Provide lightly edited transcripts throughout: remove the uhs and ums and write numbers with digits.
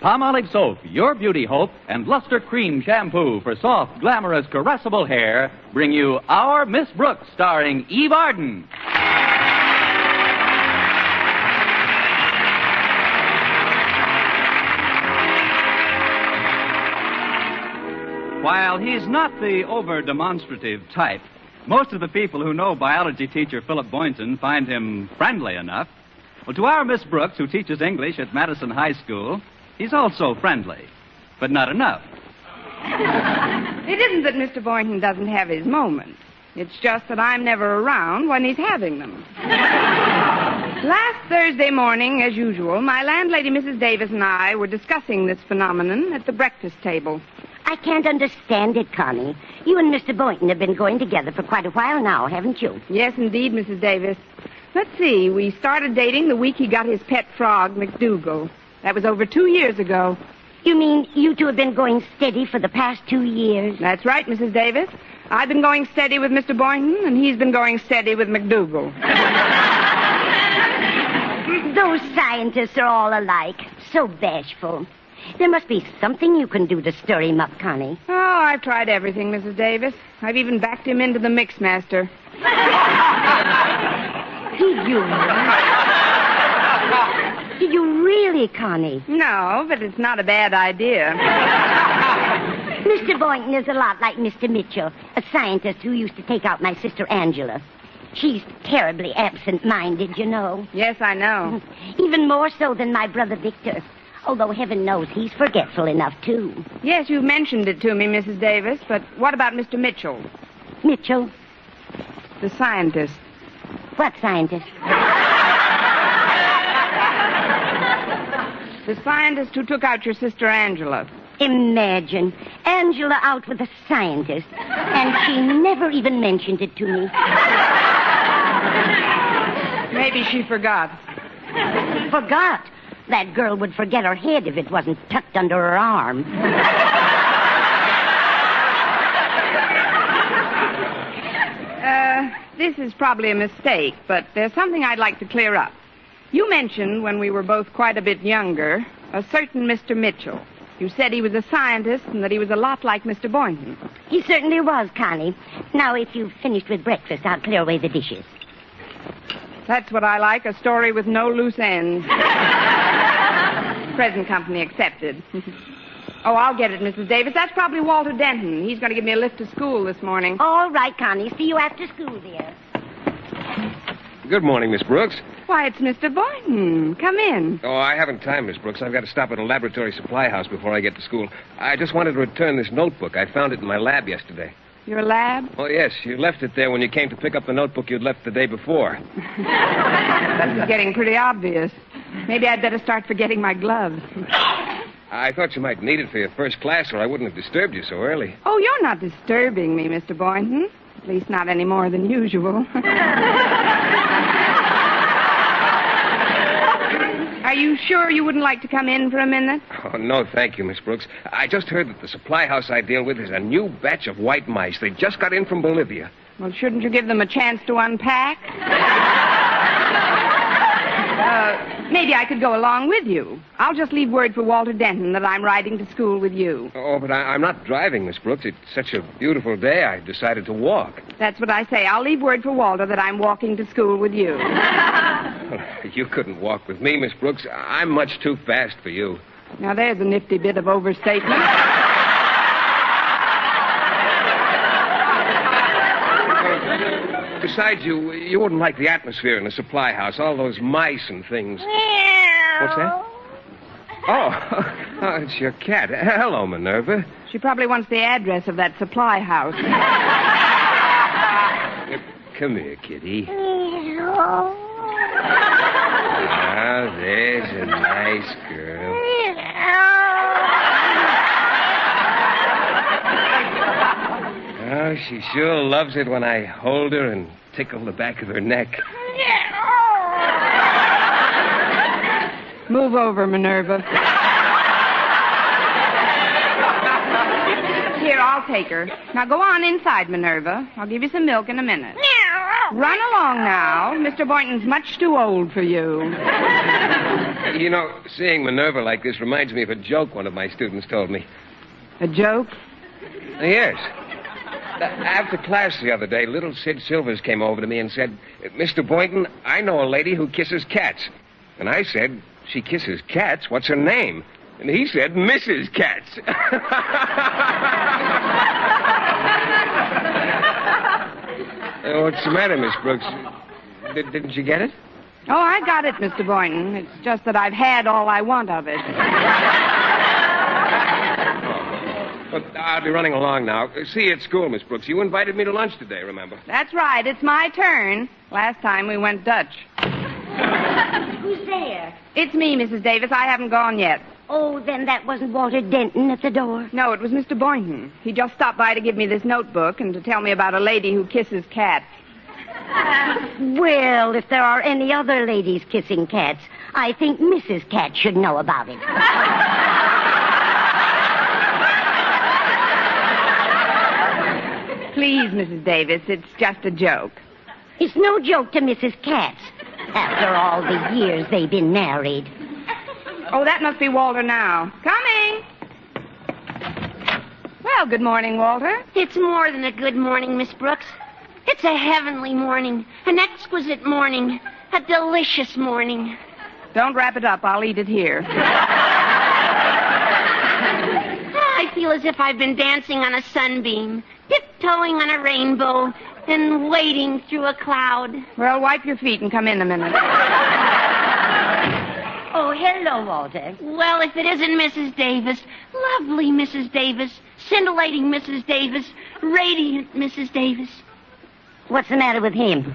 Palmolive Soap, Your Beauty Hope, and Luster Cream Shampoo for soft, glamorous, caressable hair bring you Our Miss Brooks, starring Eve Arden. While he's not the over-demonstrative type, most of the people who know biology teacher Philip Boynton find him friendly enough. Well, to our Miss Brooks, who teaches English at Madison High School, he's also friendly, but not enough. It isn't that Mr. Boynton doesn't have his moments. It's just that I'm never around when he's having them. Last Thursday morning, as usual, my landlady, Mrs. Davis, and I were discussing this phenomenon at the breakfast table. I can't understand it, Connie. You and Mr. Boynton have been going together for quite a while now, haven't you? Yes, indeed, Mrs. Davis. Let's see, we started dating the week he got his pet frog, McDougal. That was over 2 years ago. You mean you two have been going steady for the past 2 years? That's right, Mrs. Davis. I've been going steady with Mr. Boynton, and he's been going steady with McDougal. Those scientists are all alike. So bashful. There must be something you can do to stir him up, Connie. Oh, I've tried everything, Mrs. Davis. I've even backed him into the Mixmaster. Did you really, Connie? No, but it's not a bad idea. Mr. Boynton is a lot like Mr. Mitchell, a scientist who used to take out my sister Angela. She's terribly absent-minded, you know. Yes, I know. Even more so than my brother Victor. Although heaven knows he's forgetful enough, too. Yes, you mentioned it to me, Mrs. Davis, but what about Mr. Mitchell? Mitchell? The scientist. What scientist? The scientist who took out your sister Angela. Imagine. Angela out with a scientist. And she never even mentioned it to me. Maybe she forgot. Forgot? That girl would forget her head if it wasn't tucked under her arm. This is probably a mistake, but there's something I'd like to clear up. You mentioned, when we were both quite a bit younger, a certain Mr. Mitchell. You said he was a scientist and that he was a lot like Mr. Boynton. He certainly was, Connie. Now, if you've finished with breakfast, I'll clear away the dishes. That's what I like, a story with no loose ends. Present company accepted. Oh, I'll get it, Mrs. Davis. That's probably Walter Denton. He's going to give me a lift to school this morning. All right, Connie. See you after school, dear. Good morning, Miss Brooks. Why, it's Mr. Boynton. Come in. Oh, I haven't time, Miss Brooks. I've got to stop at a laboratory supply house before I get to school. I just wanted to return this notebook. I found it in my lab yesterday. Your lab? Oh, yes. You left it there when you came to pick up the notebook you'd left the day before. This is getting pretty obvious. Maybe I'd better start forgetting my gloves. I thought you might need it for your first class, or I wouldn't have disturbed you so early. Oh, you're not disturbing me, Mr. Boynton. At least not any more than usual. Are you sure you wouldn't like to come in for a minute? Oh, no, thank you, Miss Brooks. I just heard that the supply house I deal with is a new batch of white mice. They just got in from Bolivia. Well, shouldn't you give them a chance to unpack? Maybe I could go along with you. I'll just leave word for Walter Denton that I'm riding to school with you. Oh, but I'm not driving, Miss Brooks. It's such a beautiful day, I decided to walk. That's what I say. I'll leave word for Walter that I'm walking to school with you. Well, you couldn't walk with me, Miss Brooks. I'm much too fast for you. Now, there's a nifty bit of overstatement. Besides, you wouldn't like the atmosphere in the supply house, all those mice and things. What's that? Oh, it's your cat. Hello, Minerva. She probably wants the address of that supply house. Come here, kitty. Ah, there's a nice girl. Oh, she sure loves it when I hold her and tickle the back of her neck. Move over, Minerva. Here, I'll take her. Now go on inside, Minerva. I'll give you some milk in a minute. Run along now. Mr. Boynton's much too old for you. You know, seeing Minerva like this reminds me of a joke one of my students told me. A joke? Yes. After class the other day, little Sid Silvers came over to me and said, Mr. Boynton, I know a lady who kisses cats. And I said, she kisses cats? What's her name? And he said, Mrs. Katz. What's the matter, Miss Brooks? Didn't you get it? Oh, I got it, Mr. Boynton. It's just that I've had all I want of it. But I'll be running along now. See you at school, Miss Brooks. You invited me to lunch today, remember? That's right. It's my turn. Last time we went Dutch. Who's there? It's me, Mrs. Davis. I haven't gone yet. Oh, then that wasn't Walter Denton at the door? No, it was Mr. Boynton. He just stopped by to give me this notebook and to tell me about a lady who kisses cats. Well, if there are any other ladies kissing cats, I think Mrs. Cat should know about it. Please, Mrs. Davis, it's just a joke. It's no joke to Mrs. Katz, after all the years they've been married. Oh, that must be Walter now. Coming! Well, good morning, Walter. It's more than a good morning, Miss Brooks. It's a heavenly morning, an exquisite morning, a delicious morning. Don't wrap it up. I'll eat it here. I feel as if I've been dancing on a sunbeam, tiptoeing on a rainbow, and wading through a cloud. Well, wipe your feet and come in a minute. Oh, hello, Walter. Well, if it isn't Mrs. Davis, lovely Mrs. Davis, scintillating Mrs. Davis, radiant Mrs. Davis. What's the matter with him?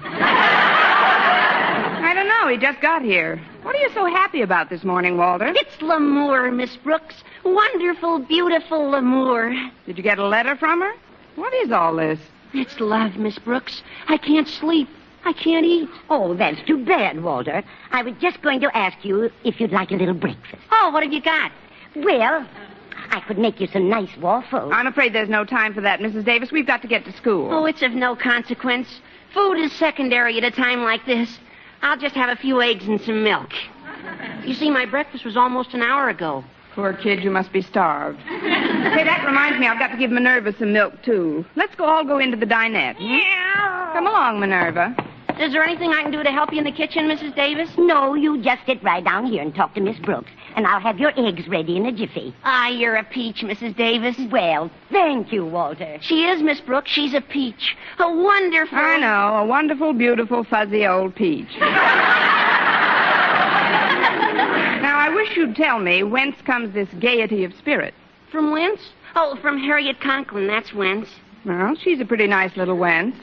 I don't know. He just got here. What are you so happy about this morning, Walter? It's l'amour, Miss Brooks. Wonderful, beautiful l'amour. Did you get a letter from her? What is all this? It's love, Miss Brooks. I can't sleep. I can't eat. Oh, that's too bad, Walter. I was just going to ask you if you'd like a little breakfast. Oh, what have you got? Well, I could make you some nice waffles. I'm afraid there's no time for that, Mrs. Davis. We've got to get to school. Oh, it's of no consequence. Food is secondary at a time like this. I'll just have a few eggs and some milk. You see, my breakfast was almost an hour ago. Poor kid, you must be starved. Say, that reminds me, I've got to give Minerva some milk, too. Let's all go into the dinette. Yeah. Come along, Minerva. Is there anything I can do to help you in the kitchen, Mrs. Davis? No, you just sit right down here and talk to Miss Brooks, and I'll have your eggs ready in a jiffy. Ah, you're a peach, Mrs. Davis. Well, thank you, Walter. She is, Miss Brooks. She's a peach. A wonderful... I know, a wonderful, beautiful, fuzzy old peach. Now, I wish you'd tell me whence comes this gaiety of spirit. From whence? Oh, from Harriet Conklin, that's whence. Well, she's a pretty nice little wench.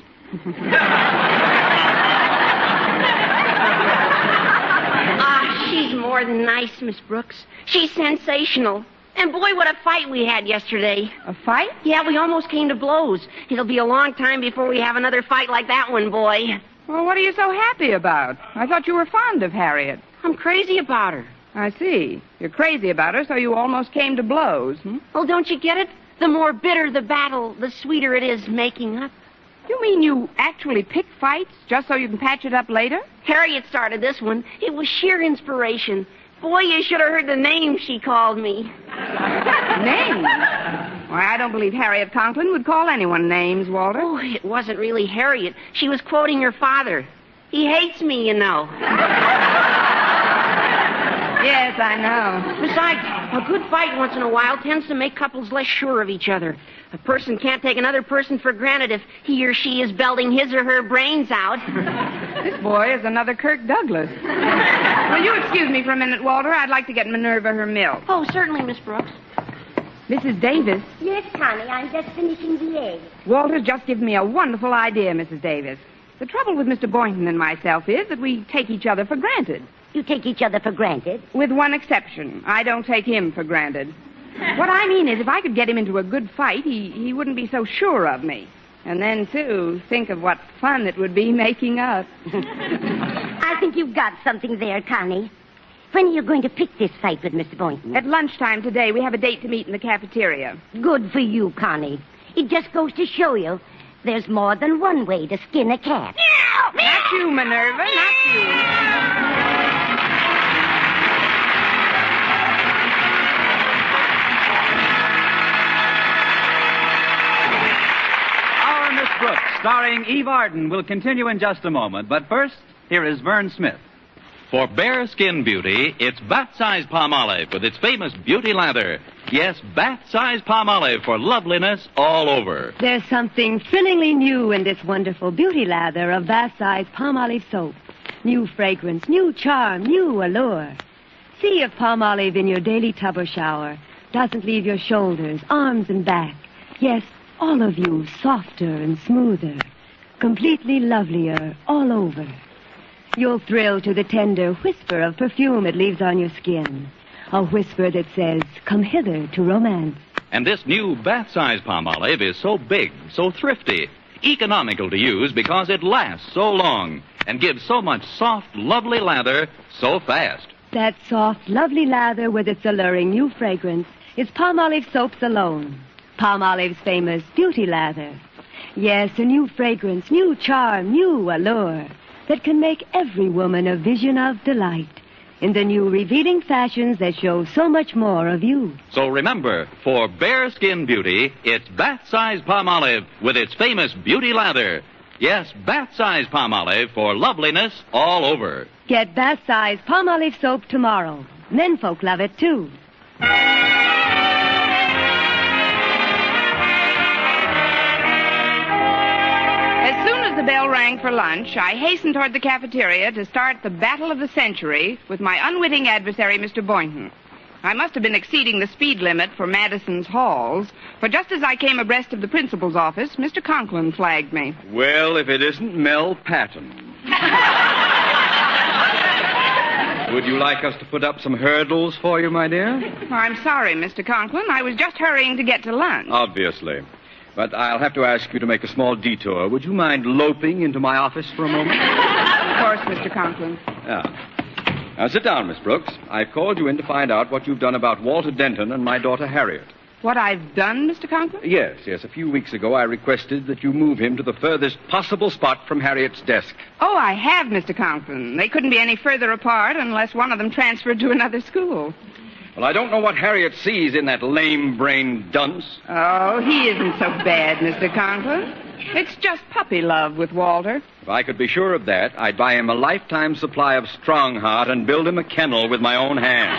She's more than nice, Miss Brooks. She's sensational. And boy, what a fight we had yesterday. A fight? Yeah, we almost came to blows. It'll be a long time before we have another fight like that one, boy. Well, what are you so happy about? I thought you were fond of Harriet. I'm crazy about her. I see. You're crazy about her, so you almost came to blows. Oh, don't you get it? The more bitter the battle, the sweeter it is making up. You mean you actually pick fights just so you can patch it up later? Harriet started this one. It was sheer inspiration. Boy, you should have heard the name she called me. Names? Why, I don't believe Harriet Conklin would call anyone names, Walter. Oh, it wasn't really Harriet. She was quoting her father. He hates me, you know. Yes, I know. Besides, a good fight once in a while tends to make couples less sure of each other. A person can't take another person for granted if he or she is belting his or her brains out. This boy is another Kirk Douglas. Will you excuse me for a minute, Walter? I'd like to get Minerva her milk. Oh, certainly, Miss Brooks. Mrs. Davis. Yes, Connie, I'm just finishing the eggs. Walter's just given me a wonderful idea, Mrs. Davis. The trouble with Mr. Boynton and myself is that we take each other for granted. You take each other for granted? With one exception. I don't take him for granted. What I mean is, if I could get him into a good fight, he wouldn't be so sure of me. And then, too, think of what fun it would be making up. I think you've got something there, Connie. When are you going to pick this fight with Mr. Boynton? At lunchtime today, we have a date to meet in the cafeteria. Good for you, Connie. It just goes to show you there's more than one way to skin a cat. Not you, Minerva, not you. starring Eve Arden, will continue in just a moment. But first, here is Vern Smith. For bare skin beauty, it's bath-size Palmolive with its famous beauty lather. Yes, bath-size Palmolive for loveliness all over. There's something thrillingly new in this wonderful beauty lather of bath-size Palmolive soap. New fragrance, new charm, new allure. See if Palmolive in your daily tub or shower doesn't leave your shoulders, arms, and back. Yes, all of you softer and smoother, completely lovelier all over. You'll thrill to the tender whisper of perfume it leaves on your skin. A whisper that says, come hither to romance. And this new bath-size Palmolive is so big, so thrifty, economical to use because it lasts so long and gives so much soft, lovely lather so fast. That soft, lovely lather with its alluring new fragrance is Palmolive soaps alone. Palmolive's famous beauty lather. Yes, a new fragrance, new charm, new allure that can make every woman a vision of delight in the new revealing fashions that show so much more of you. So remember, for bare skin beauty, it's bath-size Palmolive with its famous beauty lather. Yes, bath-size Palmolive for loveliness all over. Get bath-size Palmolive soap tomorrow. Menfolk love it, too. As soon as the bell rang for lunch, I hastened toward the cafeteria to start the battle of the century with my unwitting adversary, Mr. Boynton. I must have been exceeding the speed limit for Madison's halls, for just as I came abreast of the principal's office, Mr. Conklin flagged me. Well, if it isn't Mel Patton. Would you like us to put up some hurdles for you, my dear? I'm sorry, Mr. Conklin. I was just hurrying to get to lunch. Obviously. But I'll have to ask you to make a small detour. Would you mind loping into my office for a moment? Of course, Mr. Conklin. Now, sit down, Miss Brooks. I've called you in to find out what you've done about Walter Denton and my daughter Harriet. What I've done, Mr. Conklin? Yes. A few weeks ago, I requested that you move him to the furthest possible spot from Harriet's desk. Oh, I have, Mr. Conklin. They couldn't be any further apart unless one of them transferred to another school. Well, I don't know what Harriet sees in that lame-brained dunce. Oh, he isn't so bad, Mr. Conklin. It's just puppy love with Walter. If I could be sure of that, I'd buy him a lifetime supply of Strongheart and build him a kennel with my own hands.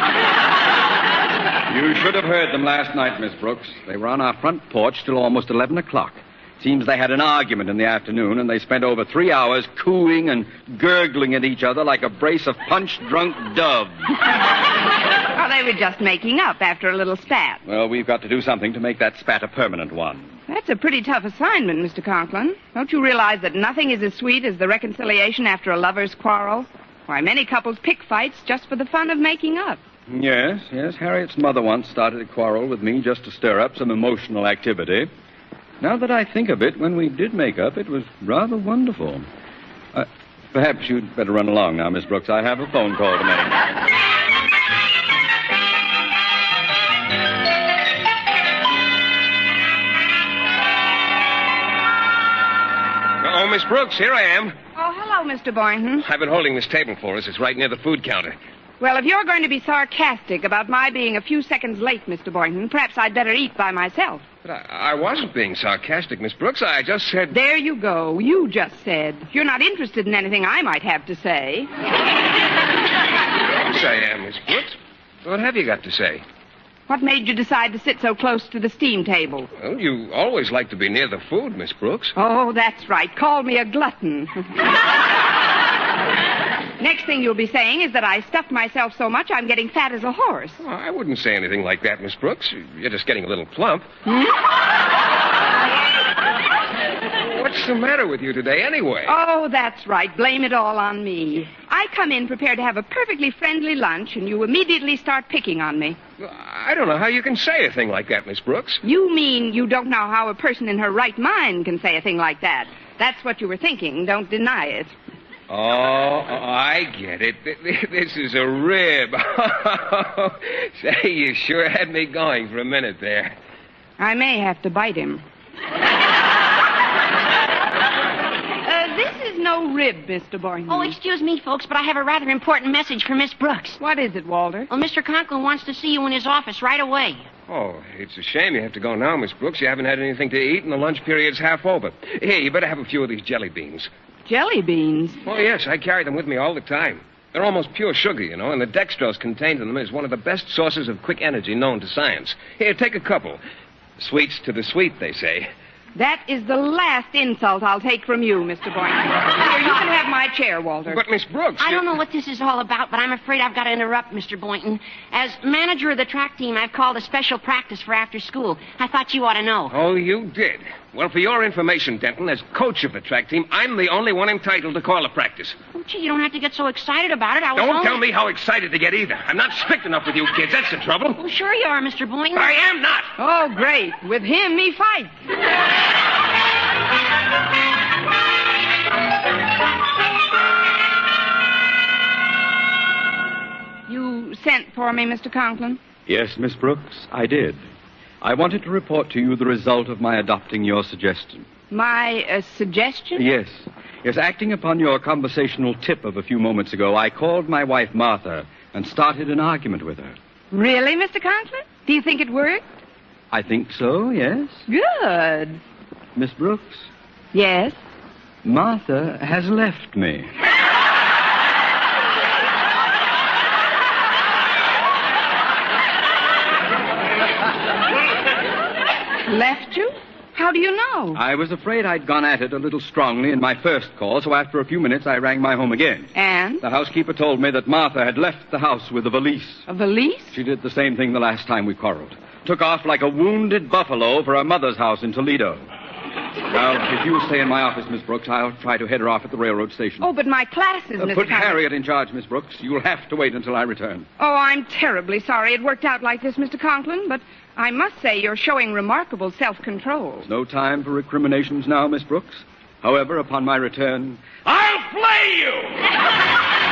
You should have heard them last night, Miss Brooks. They were on our front porch till almost 11 o'clock. Seems they had an argument in the afternoon, and they spent over 3 hours cooing and gurgling at each other like a brace of punch-drunk doves. Oh, they were just making up after a little spat. Well, we've got to do something to make that spat a permanent one. That's a pretty tough assignment, Mr. Conklin. Don't you realize that nothing is as sweet as the reconciliation after a lover's quarrel? Why, many couples pick fights just for the fun of making up. Yes. Harriet's mother once started a quarrel with me just to stir up some emotional activity. Now that I think of it, when we did make up, it was rather wonderful. Perhaps you'd better run along now, Miss Brooks. I have a phone call to make. Oh, Miss Brooks, here I am. Oh, hello, Mr. Boynton. I've been holding this table for us. It's right near the food counter. Well, if you're going to be sarcastic about my being a few seconds late, Mr. Boynton, perhaps I'd better eat by myself. But I wasn't being sarcastic, Miss Brooks. I just said... There you go. You just said. You're not interested in anything I might have to say. Yes, I am, Miss Brooks. What have you got to say? What made you decide to sit so close to the steam table? Well, you always like to be near the food, Miss Brooks. Oh, that's right. Call me a glutton. Next thing you'll be saying is that I stuffed myself so much I'm getting fat as a horse. Oh, I wouldn't say anything like that, Miss Brooks. You're just getting a little plump. What's the matter with you today, anyway? Oh, that's right. Blame it all on me. I come in prepared to have a perfectly friendly lunch, and you immediately start picking on me. I don't know how you can say a thing like that, Miss Brooks. You mean you don't know how a person in her right mind can say a thing like that. That's what you were thinking. Don't deny it. Oh, I get it. This is a rib. Say, you sure had me going for a minute there. I may have to bite him. This is no rib, Mr. Boynton. Oh, excuse me, folks, but I have a rather important message for Miss Brooks. What is it, Walter? Well, Mr. Conklin wants to see you in his office right away. Oh, it's a shame you have to go now, Miss Brooks. You haven't had anything to eat, and the lunch period's half over. Here, you better have a few of these jelly beans. Jelly beans? Oh, yes, I carry them with me all the time. They're almost pure sugar, you know, and the dextrose contained in them is one of the best sources of quick energy known to science. Here, take a couple. Sweets to the sweet, they say. That is the last insult I'll take from you, Mr. Boynton. Here, you can have my chair, Walter. But, Miss Brooks... I don't know what this is all about, but I'm afraid I've got to interrupt, Mr. Boynton. As manager of the track team, I've called a special practice for after school. I thought you ought to know. Oh, you did? Well, for your information, Denton, as coach of the track team, I'm the only one entitled to call a practice. Oh, gee, you don't have to get so excited about it. Don't tell me how excited to get either. I'm not strict enough with you kids. That's the trouble. Well, sure you are, Mr. Boynton. I am not. Oh, great. With him, he fights. You sent for me, Mr. Conklin? Yes, Miss Brooks, I did. I wanted to report to you the result of my adopting your suggestion. My suggestion? Yes. Yes, acting upon your conversational tip of a few moments ago, I called my wife, Martha, and started an argument with her. Really, Mr. Conklin? Do you think it worked? I think so, yes. Good. Miss Brooks, Yes? Martha has left me. Left you? How do you know? I was afraid I'd gone at it a little strongly in my first call, so after a few minutes I rang my home again. And? The housekeeper told me that Martha had left the house with a valise. A valise? She did the same thing the last time we quarreled. Took off like a wounded buffalo for her mother's house in Toledo. Now, if you'll stay in my office, Miss Brooks, I'll try to head her off at the railroad station. Oh, but my classes, Mr. Put Conklin. Harriet in charge, Miss Brooks. You'll have to wait until I return. Oh, I'm terribly sorry it worked out like this, Mr. Conklin, but I must say you're showing remarkable self-control. There's no time for recriminations now, Miss Brooks. However, upon my return, I'll flay you!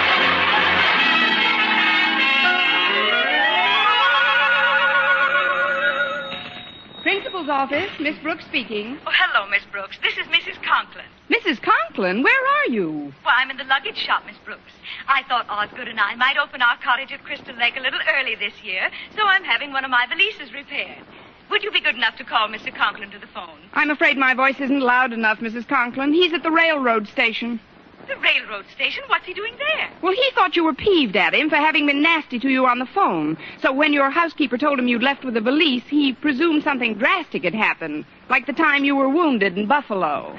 Principal's office, Miss Brooks speaking. Oh, hello, Miss Brooks. This is Mrs. Conklin. Mrs. Conklin, where are you? Well, I'm in the luggage shop, Miss Brooks. I thought Osgood and I might open our cottage at Crystal Lake a little early this year, so I'm having one of my valises repaired. Would you be good enough to call Mr. Conklin to the phone? I'm afraid my voice isn't loud enough, Mrs. Conklin. He's at the railroad station. The railroad station? What's he doing there? Well, he thought you were peeved at him for having been nasty to you on the phone. So when your housekeeper told him you'd left with a valise, he presumed something drastic had happened, like the time you were wounded in Buffalo.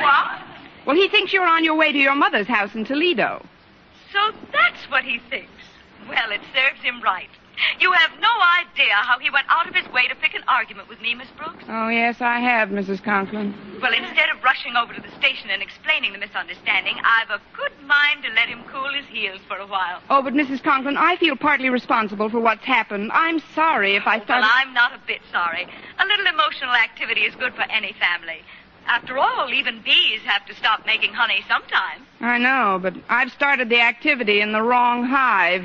What? Well, he thinks you're on your way to your mother's house in Toledo. So that's what he thinks. Well, it serves him right. You have no idea how he went out of his way to pick an argument with me, Miss Brooks. Oh, yes, I have, Mrs. Conklin. Well, instead of rushing over to the station and explaining the misunderstanding, I've a good mind to let him cool his heels for a while. Oh, but Mrs. Conklin, I feel partly responsible for what's happened. I'm sorry if I Well, started... I'm not a bit sorry. A little emotional activity is good for any family. After all, even bees have to stop making honey sometime. I know, but I've started the activity in the wrong hive.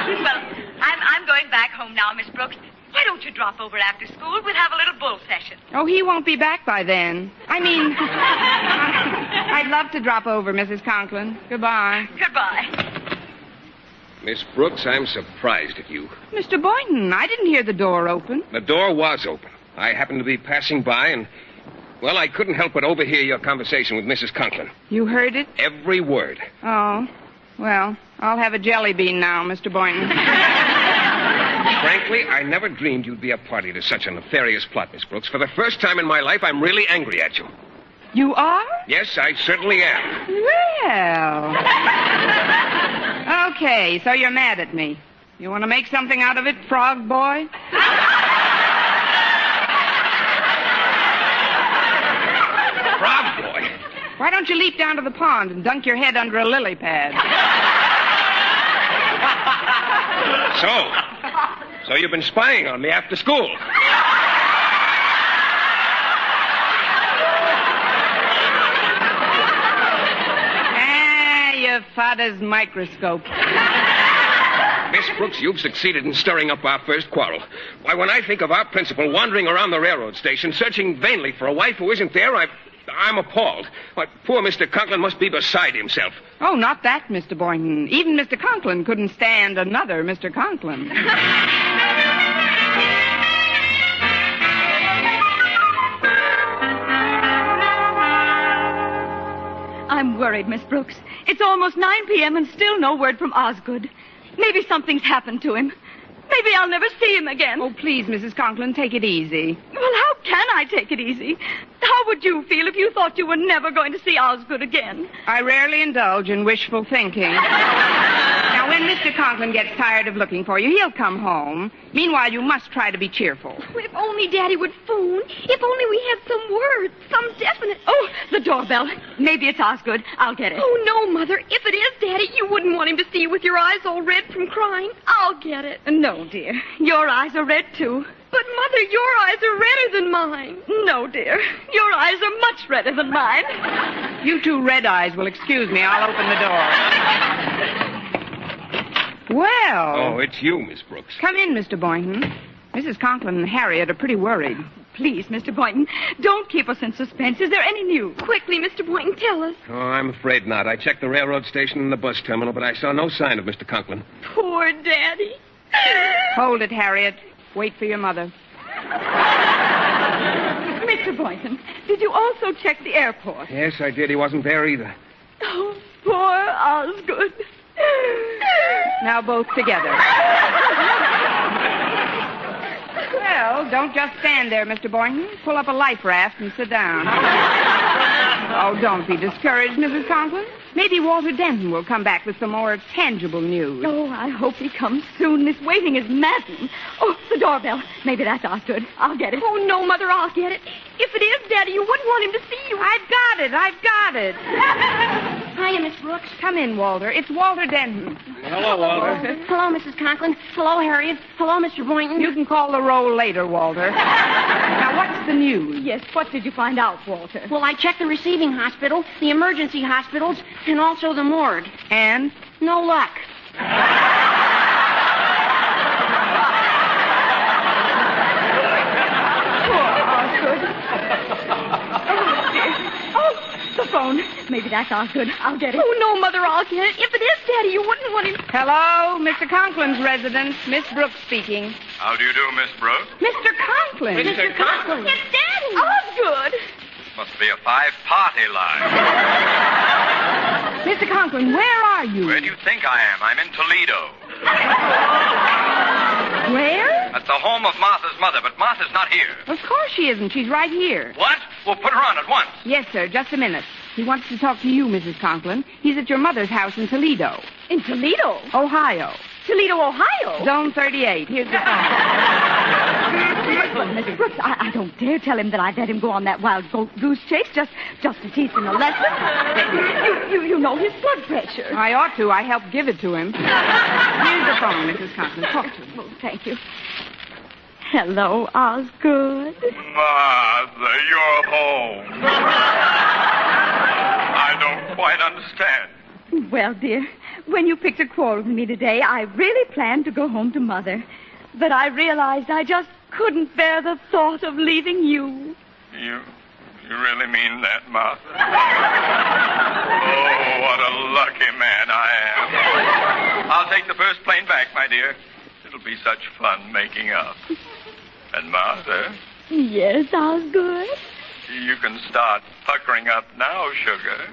Well, I'm going back home now, Miss Brooks. Why don't you drop over after school? We'll have a little bull session. Oh, he won't be back by then. I mean, I'd love to drop over, Mrs. Conklin. Goodbye. Goodbye. Miss Brooks, I'm surprised at you. Mr. Boynton, I didn't hear the door open. The door was open. I happened to be passing by and, well, I couldn't help but overhear your conversation with Mrs. Conklin. You heard it? Every word. Oh, well, I'll have a jelly bean now, Mr. Boynton. Frankly, I never dreamed you'd be a party to such a nefarious plot, Miss Brooks. For the first time in my life, I'm really angry at you. You are? Yes, I certainly am. Well. Okay, so you're mad at me. You want to make something out of it, frog boy? Frog boy? Why don't you leap down to the pond and dunk your head under a lily pad? So you've been spying on me after school. Your father's microscope. Miss Brooks, you've succeeded in stirring up our first quarrel. Why, when I think of our principal wandering around the railroad station, searching vainly for a wife who isn't there, I'm appalled. Why, poor Mr. Conklin must be beside himself. Oh, not that, Mr. Boynton. Even Mr. Conklin couldn't stand another Mr. Conklin. I'm worried, Miss Brooks. It's almost 9 p.m. and still no word from Osgood. Maybe something's happened to him. Maybe I'll never see him again. Oh, please, Mrs. Conklin, take it easy. Well, how can I take it easy? How would you feel if you thought you were never going to see Osgood again? I rarely indulge in wishful thinking. Now, when Mr. Conklin gets tired of looking for you, he'll come home. Meanwhile, you must try to be cheerful. If only Daddy would phone. If only we had some word, some definite... Oh, the doorbell. Maybe it's Osgood. I'll get it. Oh, no, Mother. If it is Daddy, you wouldn't want him to see you with your eyes all red from crying. I'll get it. No, dear. Your eyes are red, too. But, Mother, your eyes are redder than mine. No, dear. Your eyes are much redder than mine. You two red eyes will excuse me. I'll open the door. Well. Oh, it's you, Miss Brooks. Come in, Mr. Boynton. Mrs. Conklin and Harriet are pretty worried. Please, Mr. Boynton, don't keep us in suspense. Is there any news? Quickly, Mr. Boynton, tell us. Oh, I'm afraid not. I checked the railroad station and the bus terminal, but I saw no sign of Mr. Conklin. Poor Daddy. Hold it, Harriet. Wait for your mother. Mr. Boynton, did you also check the airport? Yes, I did. He wasn't there either. Oh, poor Osgood. Now both together. Well, don't just stand there, Mr. Boynton. Pull up a life raft and sit down. Oh, don't be discouraged, Mrs. Conklin. Maybe Walter Denton will come back with some more tangible news. Oh, I hope he comes soon. This waiting is maddening. Oh, the doorbell. Maybe that's Osgood. I'll get it. Oh, no, Mother, I'll get it. If it is Daddy, you wouldn't want him to see you. I've got it. Hiya, Miss Brooks. Come in, Walter. It's Walter Denton. Hello, Walter. Hello, Mrs. Conklin. Hello, Harriet. Hello, Mr. Boynton. You can call the roll later, Walter. Now, what's the news? Yes, what did you find out, Walter? Well, I checked the receiving hospital, the emergency hospitals, and also the morgue. And? No luck. The phone. Maybe that's Osgood. I'll get it. Oh, no, Mother, I'll get it. If it is Daddy, you wouldn't want him... Hello, Mr. Conklin's residence. Miss Brooks speaking. How do you do, Miss Brooks? Mr. Conklin. Mr. Conklin. It's Daddy. Osgood. Must be a five-party line. Mr. Conklin, where are you? Where do you think I am? I'm in Toledo. Where? At the home of Martha's mother, but Martha's not here. Of course she isn't. She's right here. What? Well, put her on at once. Yes, sir. Just a minute. He wants to talk to you, Mrs. Conklin. He's at your mother's house in Toledo. In Toledo? Ohio. Toledo, Ohio? Zone 38. Here's the phone. But, Miss Brooks, I don't dare tell him that I let him go on that wild goose chase just to teach him a lesson. You know his blood pressure. I ought to. I helped give it to him. Here's the phone, Mrs. Conklin. Talk to him. Oh, thank you. Hello, Osgood. Martha, you're home. I don't quite understand. Well, dear, when you picked a quarrel with me today, I really planned to go home to Mother. But I realized I just couldn't bear the thought of leaving you. You really mean that, Martha? Oh, what a lucky man I am. I'll take the first plane back, my dear. It'll be such fun making up. And Martha? Yes, Osgood? You can start puckering up now, sugar.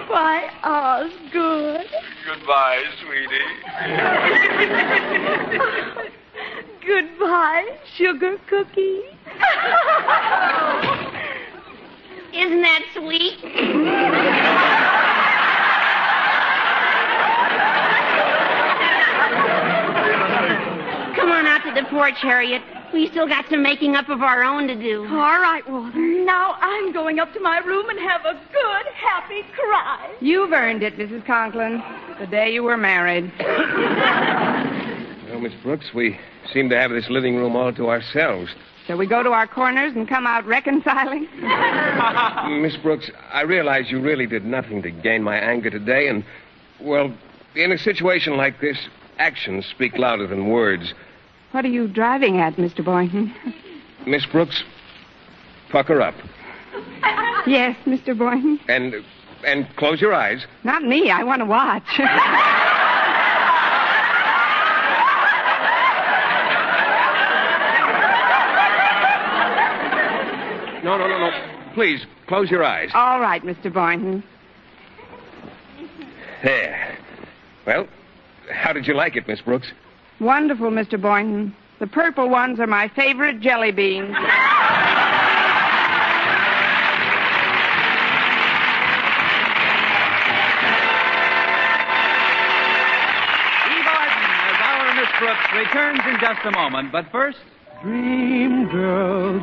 Why, Osgood? Goodbye, sweetie. Goodbye, sugar cookie. Isn't that sweet? Come on out to the porch, Harriet. We still got some making up of our own to do. All right, Walter. Now I'm going up to my room and have a good, happy cry. You've earned it, Mrs. Conklin. The day you were married. Well, Miss Brooks, we seem to have this living room all to ourselves. Shall we go to our corners and come out reconciling? Miss Brooks, I realize you really did nothing to gain my anger today, and, well, In a situation like this, actions speak louder than words. What are you driving at, Mr. Boynton? Miss Brooks, pucker up. Yes, Mr. Boynton. And close your eyes. Not me. I want to watch. No. Please, close your eyes. All right, Mr. Boynton. There. Well, how did you like it, Miss Brooks? Wonderful, Mr. Boynton. The purple ones are my favorite jelly beans. Brooks returns in just a moment, but first... Dream girl,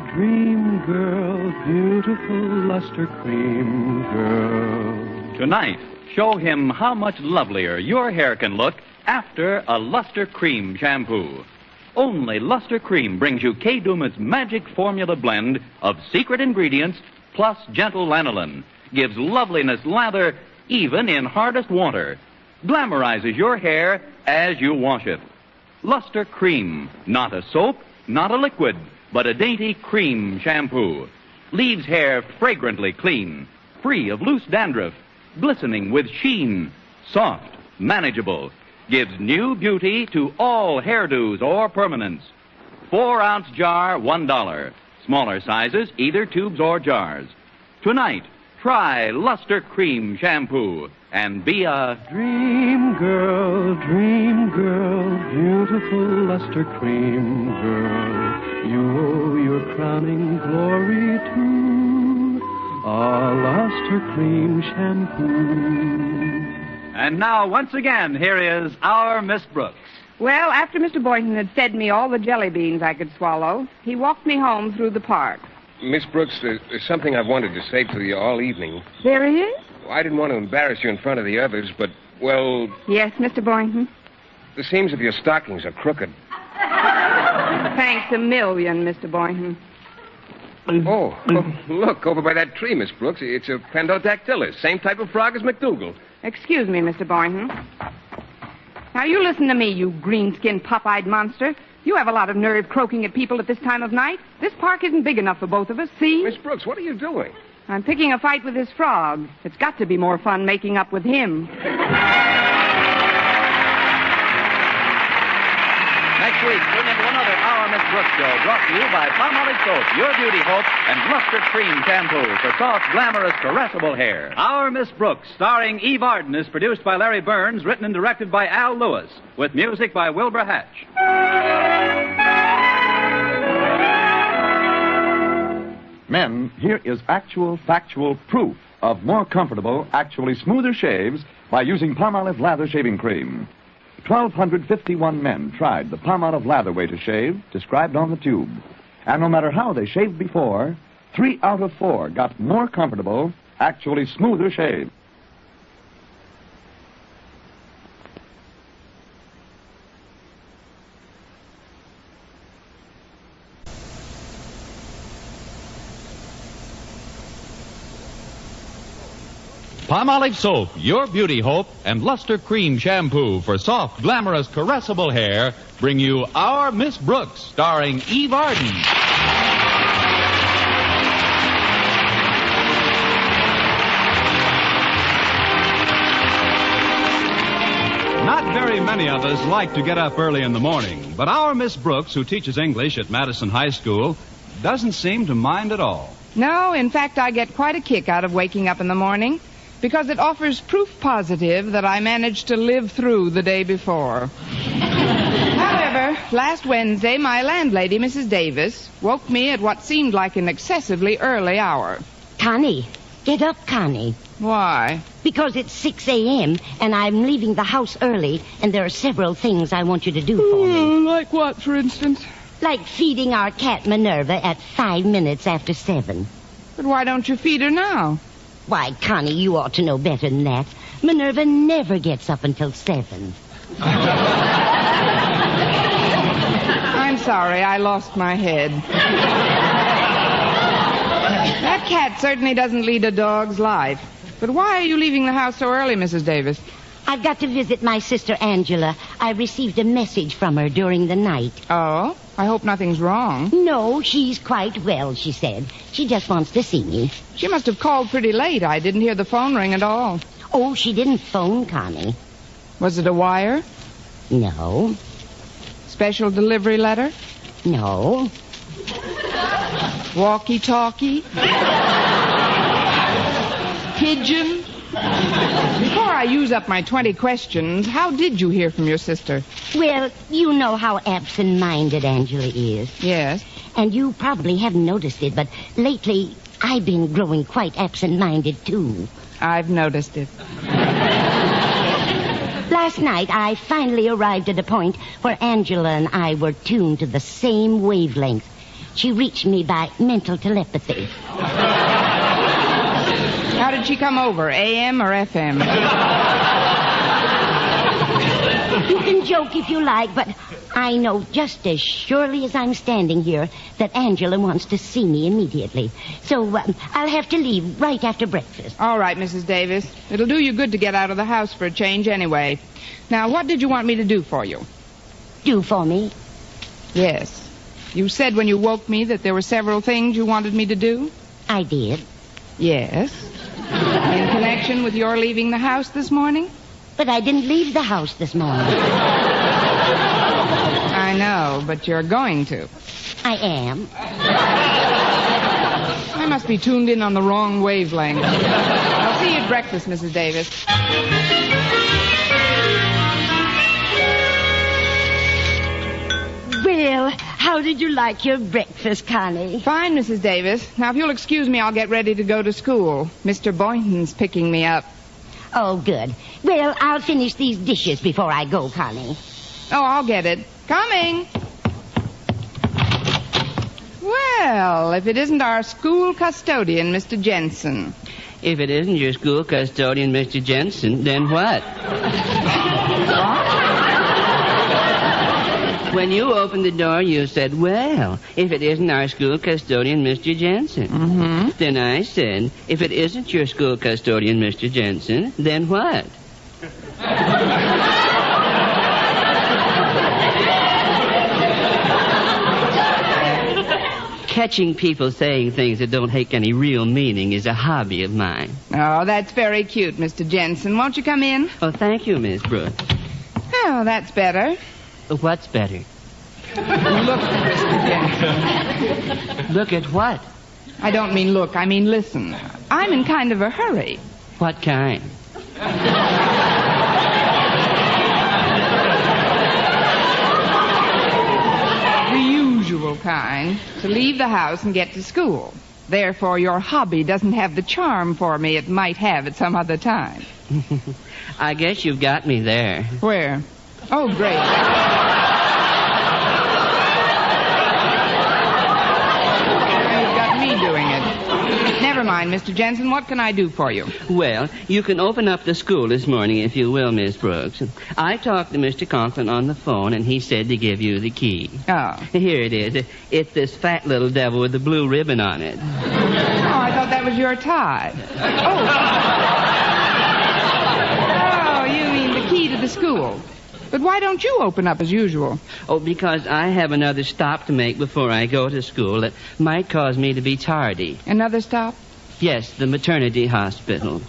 beautiful luster cream girl. Tonight, show him how much lovelier your hair can look after a Luster Cream shampoo. Only Luster Cream brings you Kay Daumit's magic formula blend of secret ingredients plus gentle lanolin. Gives loveliness lather even in hardest water. Glamorizes your hair as you wash it. Luster Cream, not a soap, not a liquid, but a dainty cream shampoo. Leaves hair fragrantly clean, free of loose dandruff, glistening with sheen, soft, manageable. Gives new beauty to all hairdos or permanents. 4-ounce jar, $1. Smaller sizes, either tubes or jars. Tonight, try Luster Cream shampoo and be a dream girl, beautiful luster cream girl. You owe your crowning glory to a luster cream shampoo. And now, once again, here is our Miss Brooks. Well, after Mr. Boynton had fed me all the jelly beans I could swallow, he walked me home through the park. Miss Brooks, there's something I've wanted to say to you all evening. There he is? I didn't want to embarrass you in front of the others, but, well... Yes, Mr. Boynton? The seams of your stockings are crooked. Thanks a million, Mr. Boynton. Oh, look, over by that tree, Miss Brooks. It's a Pendodactylus, same type of frog as McDougal. Excuse me, Mr. Boynton. Now, you listen to me, you green-skinned, pop-eyed monster. You have a lot of nerve croaking at people at this time of night. This park isn't big enough for both of us, see? Miss Brooks, what are you doing? I'm picking a fight with this frog. It's got to be more fun making up with him. Next week, tune into another Our Miss Brooks show brought to you by Palmolive Soap, Your Beauty Hope, and Luster Cream Shampoo for soft, glamorous, caressable hair. Our Miss Brooks, starring Eve Arden, is produced by Larry Burns, written and directed by Al Lewis, with music by Wilbur Hatch. Men, here is actual, factual proof of more comfortable, actually smoother shaves by using Palmolive Lather Shaving Cream. 1,251 men tried the Palmolive Lather way to shave, described on the tube. And no matter how they shaved before, 3 out of 4 got more comfortable, actually smoother shave. Palmolive Soap, Your Beauty Hope, and Luster Cream Shampoo for soft, glamorous, caressable hair bring you Our Miss Brooks, starring Eve Arden. Not very many of us like to get up early in the morning, but our Miss Brooks, who teaches English at Madison High School, doesn't seem to mind at all. No, in fact, I get quite a kick out of waking up in the morning, because it offers proof positive that I managed to live through the day before. However, last Wednesday, my landlady, Mrs. Davis, woke me at what seemed like an excessively early hour. Connie, get up, Connie. Why? Because it's 6 a.m., and I'm leaving the house early, and there are several things I want you to do for me. Like what, for instance? Like feeding our cat Minerva at 5 minutes after 7. But why don't you feed her now? Why, Connie, you ought to know better than that. Minerva never gets up until 7. I'm sorry, I lost my head. That cat certainly doesn't lead a dog's life. But why are you leaving the house so early, Mrs. Davis? I've got to visit my sister Angela. I received a message from her during the night. Oh? I hope nothing's wrong. No, she's quite well, she said. She just wants to see me. She must have called pretty late. I didn't hear the phone ring at all. Oh, she didn't phone, Connie. Was it a wire? No. Special delivery letter? No. Walkie-talkie? Pigeon? Before I use up my 20 questions, how did you hear from your sister? Well, you know how absent-minded Angela is. Yes. And you probably haven't noticed it, but lately I've been growing quite absent-minded, too. I've noticed it. Last night, I finally arrived at a point where Angela and I were tuned to the same wavelength. She reached me by mental telepathy. How did she come over, AM or FM? You can joke if you like, but I know just as surely as I'm standing here that Angela wants to see me immediately. So I'll have to leave right after breakfast. All right, Mrs. Davis. It'll do you good to get out of the house for a change anyway. Now, what did you want me to do for you? Do for me? Yes. You said when you woke me that there were several things you wanted me to do? I did. Yes. In connection with your leaving the house this morning? But I didn't leave the house this morning. I know, but you're going to. I am. I must be tuned in on the wrong wavelength. I'll see you at breakfast, Mrs. Davis. Well, how did you like your breakfast, Connie? Fine, Mrs. Davis. Now, if you'll excuse me, I'll get ready to go to school. Mr. Boynton's picking me up. Oh, good. Well, I'll finish these dishes before I go, Connie. Oh, I'll get it. Coming. Well, if it isn't our school custodian, Mr. Jensen. If it isn't your school custodian, Mr. Jensen, then what? When you opened the door, you said, well, if it isn't our school custodian, Mr. Jensen. Mm-hmm. Then I said, if it isn't your school custodian, Mr. Jensen, then what? Catching people saying things that don't take any real meaning is a hobby of mine. Oh, that's very cute, Mr. Jensen. Won't you come in? Oh, thank you, Miss Brooks. Oh, that's better. What's better? Look, Mr. Jensen. Look at what? I don't mean look, I mean listen. I'm in kind of a hurry. What kind? The usual kind. To leave the house and get to school. Therefore, your hobby doesn't have the charm for me it might have at some other time. I guess you've got me there. Where? Oh, great. Now you've got me doing it. Never mind, Mr. Jensen. What can I do for you? Well, you can open up the school this morning if you will, Miss Brooks. I talked to Mr. Conklin on the phone, and he said to give you the key. Oh. Here it is. It's this fat little devil with the blue ribbon on it. Oh, I thought that was your tie. Oh, you mean the key to the school. But why don't you open up as usual? Oh, because I have another stop to make before I go to school that might cause me to be tardy. Another stop? Yes, the maternity hospital.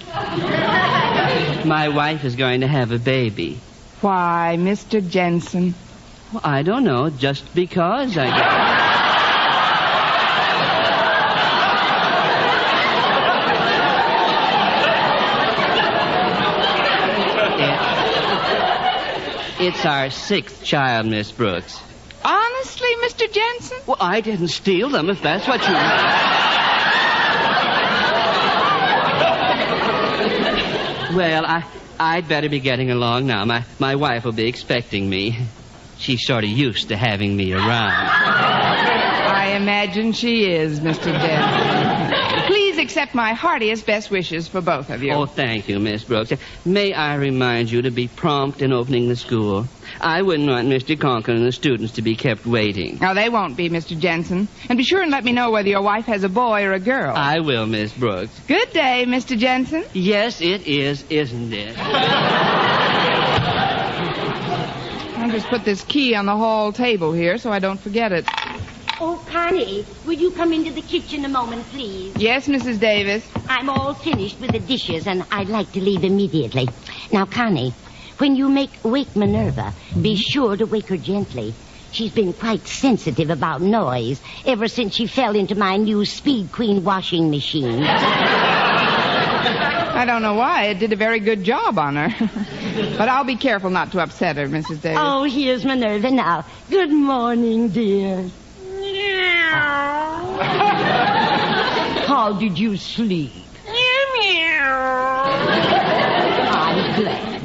My wife is going to have a baby. Why, Mr. Jensen? Well, I don't know, just because I guess. It's our 6th child, Miss Brooks. Honestly, Mr. Jensen? Well, I didn't steal them, if that's what you mean. Well, I'd better be getting along now. My wife will be expecting me. She's sort of used to having me around. I imagine she is, Mr. Jensen. Please accept my heartiest best wishes for both of you. Oh, thank you, Miss Brooks. May I remind you to be prompt in opening the school? I wouldn't want Mr. Conklin and the students to be kept waiting. No, they won't be, Mr. Jensen. And be sure and let me know whether your wife has a boy or a girl. I will, Miss Brooks. Good day, Mr. Jensen. Yes, it is, isn't it? I'll just put this key on the hall table here so I don't forget it. Oh, Connie, will you come into the kitchen a moment, please? Yes, Mrs. Davis. I'm all finished with the dishes, and I'd like to leave immediately. Now, Connie, when you wake Minerva, be sure to wake her gently. She's been quite sensitive about noise ever since she fell into my new Speed Queen washing machine. I don't know why. It did a very good job on her. But I'll be careful not to upset her, Mrs. Davis. Oh, here's Minerva now. Good morning, dear. How did you sleep? I'm glad.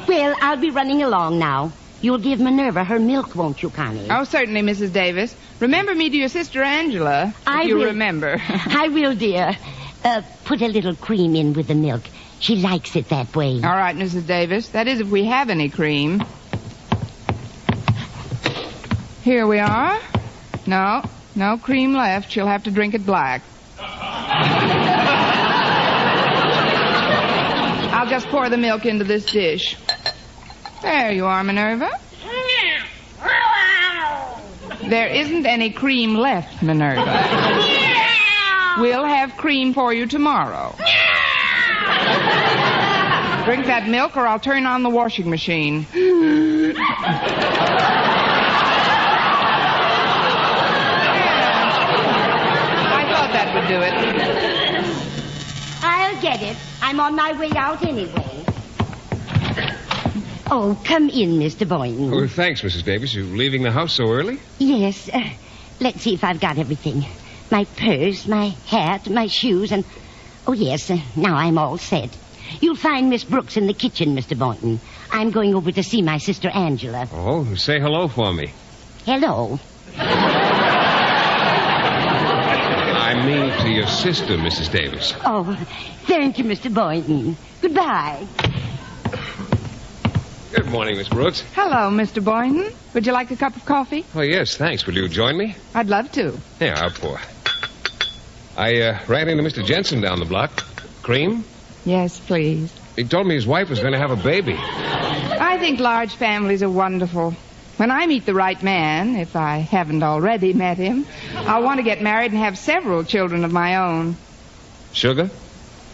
Well, I'll be running along now. You'll give Minerva her milk, won't you, Connie? Oh, certainly, Mrs. Davis. Remember me to your sister Angela, if you remember. I will, dear. Put a little cream in with the milk. She likes it that way. All right, Mrs. Davis. That is, if we have any cream. Here we are. No cream left. She'll have to drink it black. I'll just pour the milk into this dish. There you are, Minerva. There isn't any cream left, Minerva. We'll have cream for you tomorrow. Drink that milk or I'll turn on the washing machine. That would do it. I'll get it. I'm on my way out anyway. Oh, come in, Mr. Boynton. Oh, thanks, Mrs. Davis. You leaving the house so early? Yes. Let's see if I've got everything. My purse, my hat, my shoes, and... Oh, yes, now I'm all set. You'll find Miss Brooks in the kitchen, Mr. Boynton. I'm going over to see my sister Angela. Oh, say hello for me. Hello. I mean to your sister, Mrs. Davis. Oh, thank you, Mr. Boynton. Goodbye. Good morning, Miss Brooks. Hello, Mr. Boynton. Would you like a cup of coffee? Oh, yes, thanks. Will you join me? I'd love to. Yeah, I'll pour. I ran into Mr. Jensen down the block. Cream? Yes, please. He told me his wife was going to have a baby. I think large families are wonderful. When I meet the right man, if I haven't already met him, I'll want to get married and have several children of my own. Sugar?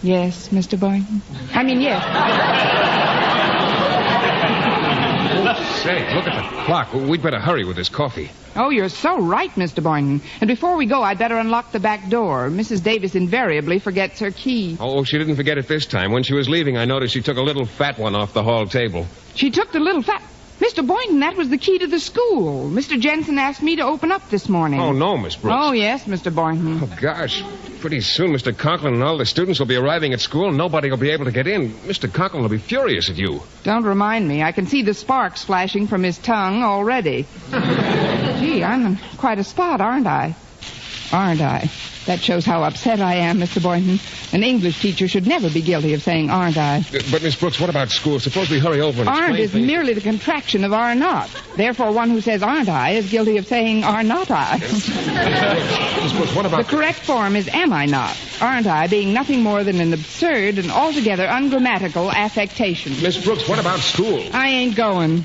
Yes, Mr. Boynton. I mean, yes. Say, look at the clock. We'd better hurry with this coffee. Oh, you're so right, Mr. Boynton. And before we go, I'd better unlock the back door. Mrs. Davis invariably forgets her key. Oh, she didn't forget it this time. When she was leaving, I noticed she took a little fat one off the hall table. She took the little fat... Mr. Boynton, that was the key to the school. Mr. Jensen asked me to open up this morning. Oh, no, Miss Brooks. Oh, yes, Mr. Boynton. Oh, gosh. Pretty soon Mr. Conklin and all the students will be arriving at school and nobody will be able to get in. Mr. Conklin will be furious at you. Don't remind me. I can see the sparks flashing from his tongue already. Gee, I'm in quite a spot, aren't I? Aren't I? That shows how upset I am, Mr. Boynton. An English teacher should never be guilty of saying aren't I. But, Miss Brooks, what about school? Suppose we hurry over and explain Aren't is things. merely the contraction of are not. Therefore, one who says aren't I is guilty of saying are not I. Miss Brooks, what about... The correct form is am I not. Aren't I being nothing more than an absurd and altogether ungrammatical affectation. Miss Brooks, what about school? I ain't going.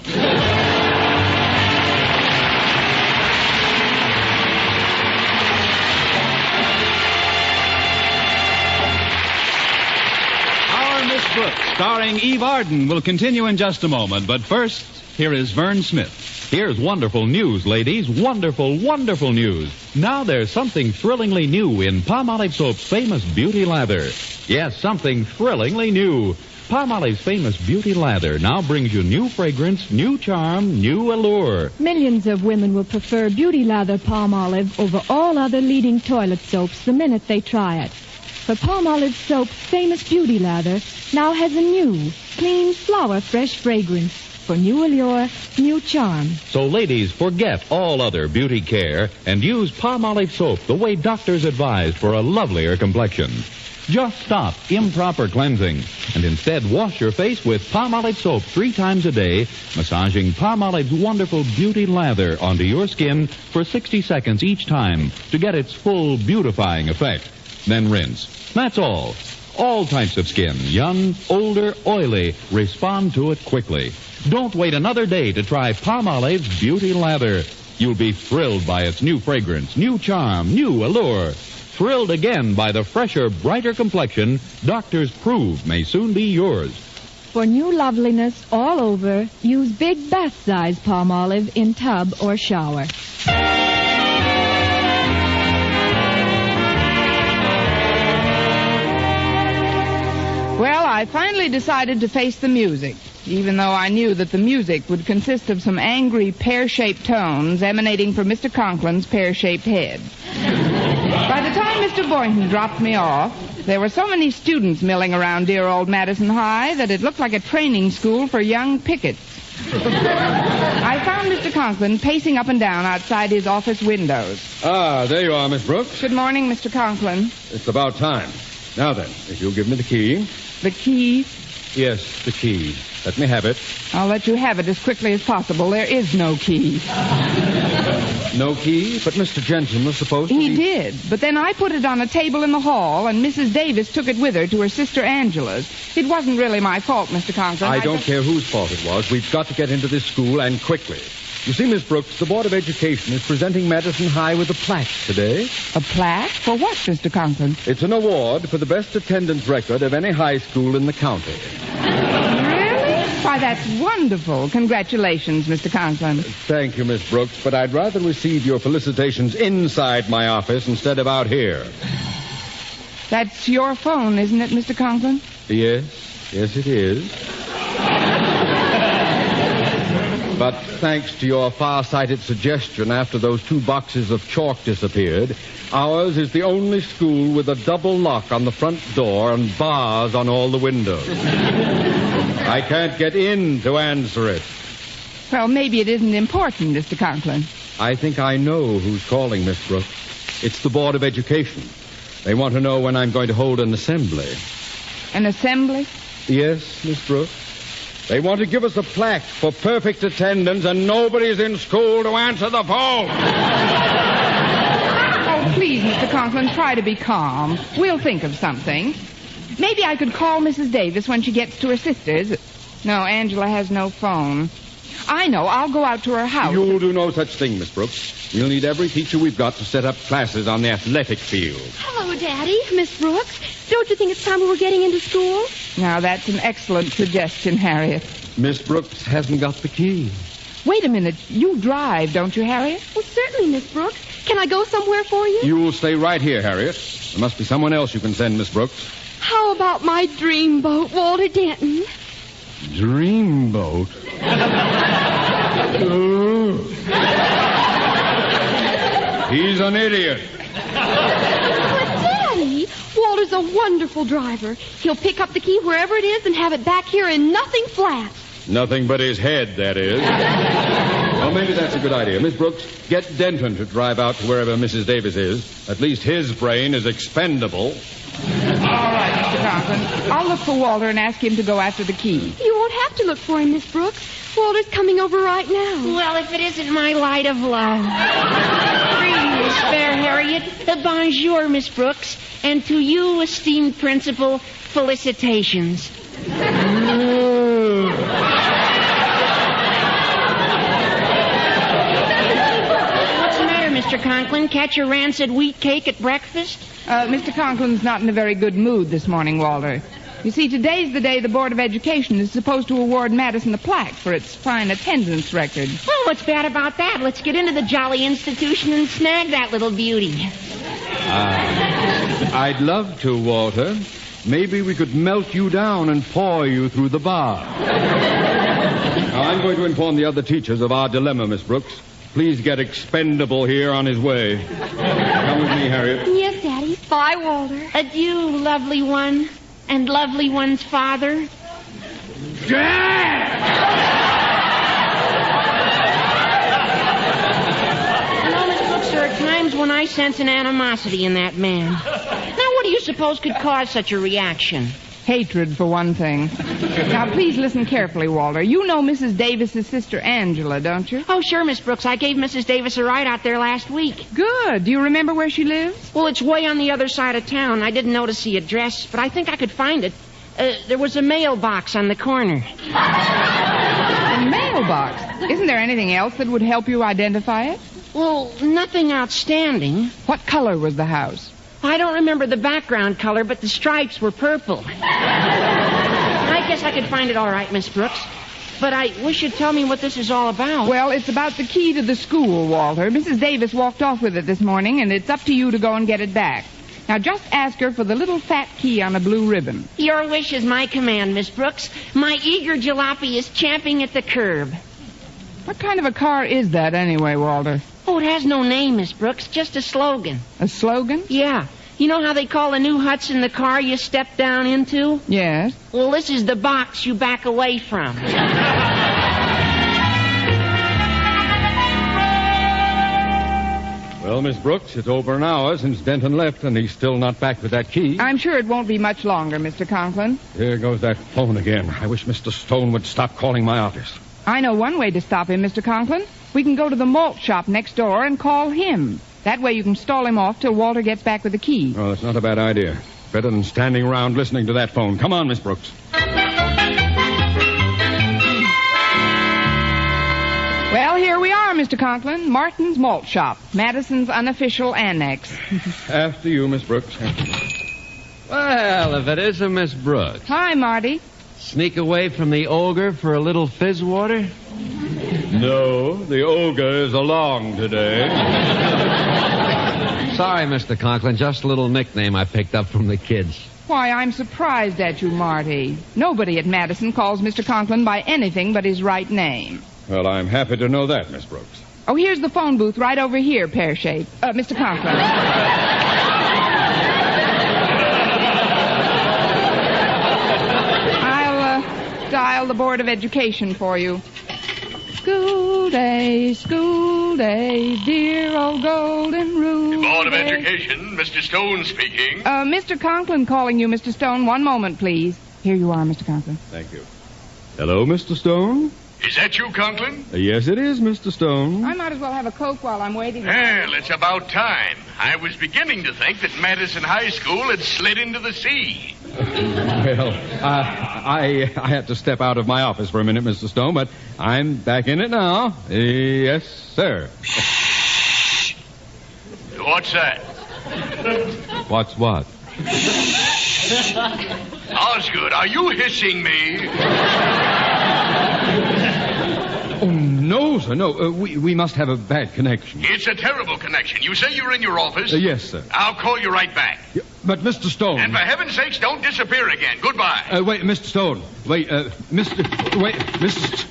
Brooks, starring Eve Arden, will continue in just a moment. But first, here is Vern Smith. Here's wonderful news, ladies. Wonderful, wonderful news. Now there's something thrillingly new in Palmolive Soap's famous beauty lather. Yes, something thrillingly new. Palmolive's famous beauty lather now brings you new fragrance, new charm, new allure. Millions of women will prefer Beauty Lather Palmolive over all other leading toilet soaps the minute they try it. For Palmolive Soap's famous Beauty Lather now has a new, clean, flower-fresh fragrance for new allure, new charm. So, ladies, forget all other beauty care and use Palmolive Soap the way doctors advise for a lovelier complexion. Just stop improper cleansing and instead wash your face with Palmolive Soap 3 times a day, massaging Palmolive's wonderful beauty lather onto your skin for 60 seconds each time to get its full beautifying effect. Then rinse. That's all. All types of skin, young, older, oily, respond to it quickly. Don't wait another day to try Palmolive's Beauty Lather. You'll be thrilled by its new fragrance, new charm, new allure. Thrilled again by the fresher, brighter complexion doctors prove may soon be yours. For new loveliness all over, use big bath-size Palmolive in tub or shower. Well, I finally decided to face the music, even though I knew that the music would consist of some angry pear-shaped tones emanating from Mr. Conklin's pear-shaped head. By the time Mr. Boynton dropped me off, there were so many students milling around dear old Madison High that it looked like a training school for young pickets. I found Mr. Conklin pacing up and down outside his office windows. Ah, there you are, Miss Brooks. Good morning, Mr. Conklin. It's about time. Now then, if you'll give me the key. The key? Yes, the key. Let me have it. I'll let you have it as quickly as possible. There is no key. No key? But Mr. Jensen was supposed to He did, but then I put it on a table in the hall, and Mrs. Davis took it with her to her sister Angela's. It wasn't really my fault, Mr. Conklin. I don't care whose fault it was. We've got to get into this school, and quickly. You see, Miss Brooks, the Board of Education is presenting Madison High with a plaque today. A plaque? For what, Mr. Conklin? It's an award for the best attendance record of any high school in the county. Really? Why, that's wonderful. Congratulations, Mr. Conklin. Thank you, Miss Brooks, but I'd rather receive your felicitations inside my office instead of out here. That's your phone, isn't it, Mr. Conklin? Yes, it is. But thanks to your far-sighted suggestion after those 2 boxes of chalk disappeared, ours is the only school with a double lock on the front door and bars on all the windows. I can't get in to answer it. Well, maybe it isn't important, Mr. Conklin. I think I know who's calling, Miss Brooks. It's the Board of Education. They want to know when I'm going to hold an assembly. An assembly? Yes, Miss Brooks. They want to give us a plaque for perfect attendance, and nobody's in school to answer the phone. Oh, please, Mr. Conklin, try to be calm. We'll think of something. Maybe I could call Mrs. Davis when she gets to her sister's. No, Angela has no phone. I know. I'll go out to her house. You'll do no such thing, Miss Brooks. We'll need every teacher we've got to set up classes on the athletic field. Hello, Daddy. Miss Brooks. Don't you think it's time we were getting into school? Now, that's an excellent suggestion, Harriet. Miss Brooks hasn't got the key. Wait a minute. You drive, don't you, Harriet? Well, certainly, Miss Brooks. Can I go somewhere for you? You'll stay right here, Harriet. There must be someone else you can send, Miss Brooks. How about my dreamboat, Walter Denton? Dreamboat? He's an idiot. But, Daddy, Walter's a wonderful driver. He'll pick up the key wherever it is and have it back here in nothing flat. Nothing but his head, that is. Well, maybe that's a good idea. Miss Brooks, get Denton to drive out to wherever Mrs. Davis is. At least his brain is expendable. All right, Mr. Conklin. I'll look for Walter and ask him to go after the key. You won't have to look for him, Miss Brooks. Walter's coming over right now. Well, if it isn't my light of love. Greetings, fair Harriet. Bonjour, Miss Brooks. And to you, esteemed principal, felicitations. What's the matter, Mr. Conklin? Catch a rancid wheat cake at breakfast? Mr. Conklin's not in a very good mood this morning, Walter. You see, today's the day the Board of Education is supposed to award Madison a plaque for its fine attendance record. Well, what's bad about that? Let's get into the jolly institution and snag that little beauty. I'd love to, Walter. Maybe we could melt you down and pour you through the bar. Now, I'm going to inform the other teachers of our dilemma, Miss Brooks. Please get Expendable here on his way. Come with me, Harriet. Yes, Daddy. Bye, Walter. Adieu, lovely one, and lovely one's father. There are times when I sense an animosity in that man. Now, what do you suppose could cause such a reaction? Hatred, for one thing. Now, please listen carefully, Walter. You know Mrs. Davis's sister Angela, don't you? Oh, sure, Miss Brooks. I gave Mrs. Davis a ride out there last week. Good. Do you remember where she lives? Well, it's way on the other side of town. I didn't notice the address, but I think I could find it. There was a mailbox on the corner. A mailbox? Isn't there anything else that would help you identify it? Well, nothing outstanding. What color was the house? I don't remember the background color, but the stripes were purple. I guess I could find it all right, Miss Brooks. But I wish you'd tell me what this is all about. Well, it's about the key to the school, Walter. Mrs. Davis walked off with it this morning, and it's up to you to go and get it back. Now, just ask her for the little fat key on a blue ribbon. Your wish is my command, Miss Brooks. My eager jalopy is champing at the curb. What kind of a car is that, anyway, Walter? Oh, it has no name, Miss Brooks. Just a slogan. A slogan? Yeah. You know how they call the new Hudson the car you step down into? Yes. Well, this is the box you back away from. Well, Miss Brooks, it's over an hour since Denton left, and he's still not back with that key. I'm sure it won't be much longer, Mr. Conklin. Here goes that phone again. I wish Mr. Stone would stop calling my office. I know one way to stop him, Mr. Conklin. We can go to the malt shop next door and call him. That way you can stall him off till Walter gets back with the key. Oh, that's not a bad idea. Better than standing around listening to that phone. Come on, Miss Brooks. Well, here we are, Mr. Conklin. Martin's Malt Shop, Madison's unofficial annex. After you, Miss Brooks. Well, if it isn't Miss Brooks. Hi, Marty. Sneak away from the ogre for a little fizz water? No, the ogre is along today. Sorry, Mr. Conklin. Just a little nickname I picked up from the kids. Why, I'm surprised at you, Marty. Nobody at Madison calls Mr. Conklin by anything but his right name. Well, I'm happy to know that, Miss Brooks. Oh, here's the phone booth right over here, pear-shaped. Mr. Conklin. I'll dial the Board of Education for you. School day, dear old golden rule. Board of Education, Mr. Stone speaking. Mr. Conklin calling you, Mr. Stone. One moment, please. Here you are, Mr. Conklin. Thank you. Hello, Mr. Stone? Is that you, Conklin? Yes, it is, Mr. Stone. I might as well have a Coke while I'm waiting. Well, it's about time. I was beginning to think that Madison High School had slid into the sea. Well, I had to step out of my office for a minute, Mr. Stone, but I'm back in it now. Yes, sir. What's that? What's what? Osgood, are you hissing me? Oh, no, sir, no. We must have a bad connection. It's a terrible connection. You say you're in your office? Yes, sir. I'll call you right back. Yeah, but, Mr. Stone... And for heaven's sakes, don't disappear again. Goodbye. Wait, Mr. Stone. Wait, Mr...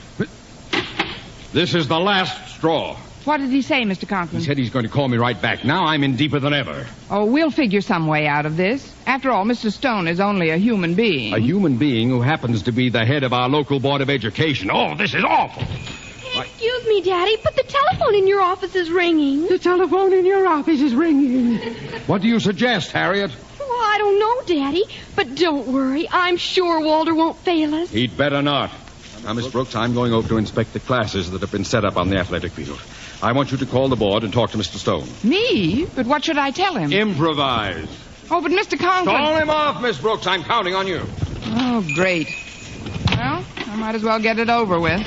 This is the last straw. What did he say, Mr. Conklin? He said he's going to call me right back. Now I'm in deeper than ever. Oh, we'll figure some way out of this. After all, Mr. Stone is only a human being. A human being who happens to be the head of our local Board of Education. Oh, this is awful. Excuse me, Daddy, but the telephone in your office is ringing. The telephone in your office is ringing. What do you suggest, Harriet? Well, I don't know, Daddy. But don't worry. I'm sure Walter won't fail us. He'd better not. Now, Miss Brooks, I'm going over to inspect the classes that have been set up on the athletic field. I want you to call the board and talk to Mr. Stone. Me? But what should I tell him? Improvise. Oh, but Mr. Conklin... Call him off, Miss Brooks. I'm counting on you. Oh, great. Well, I might as well get it over with.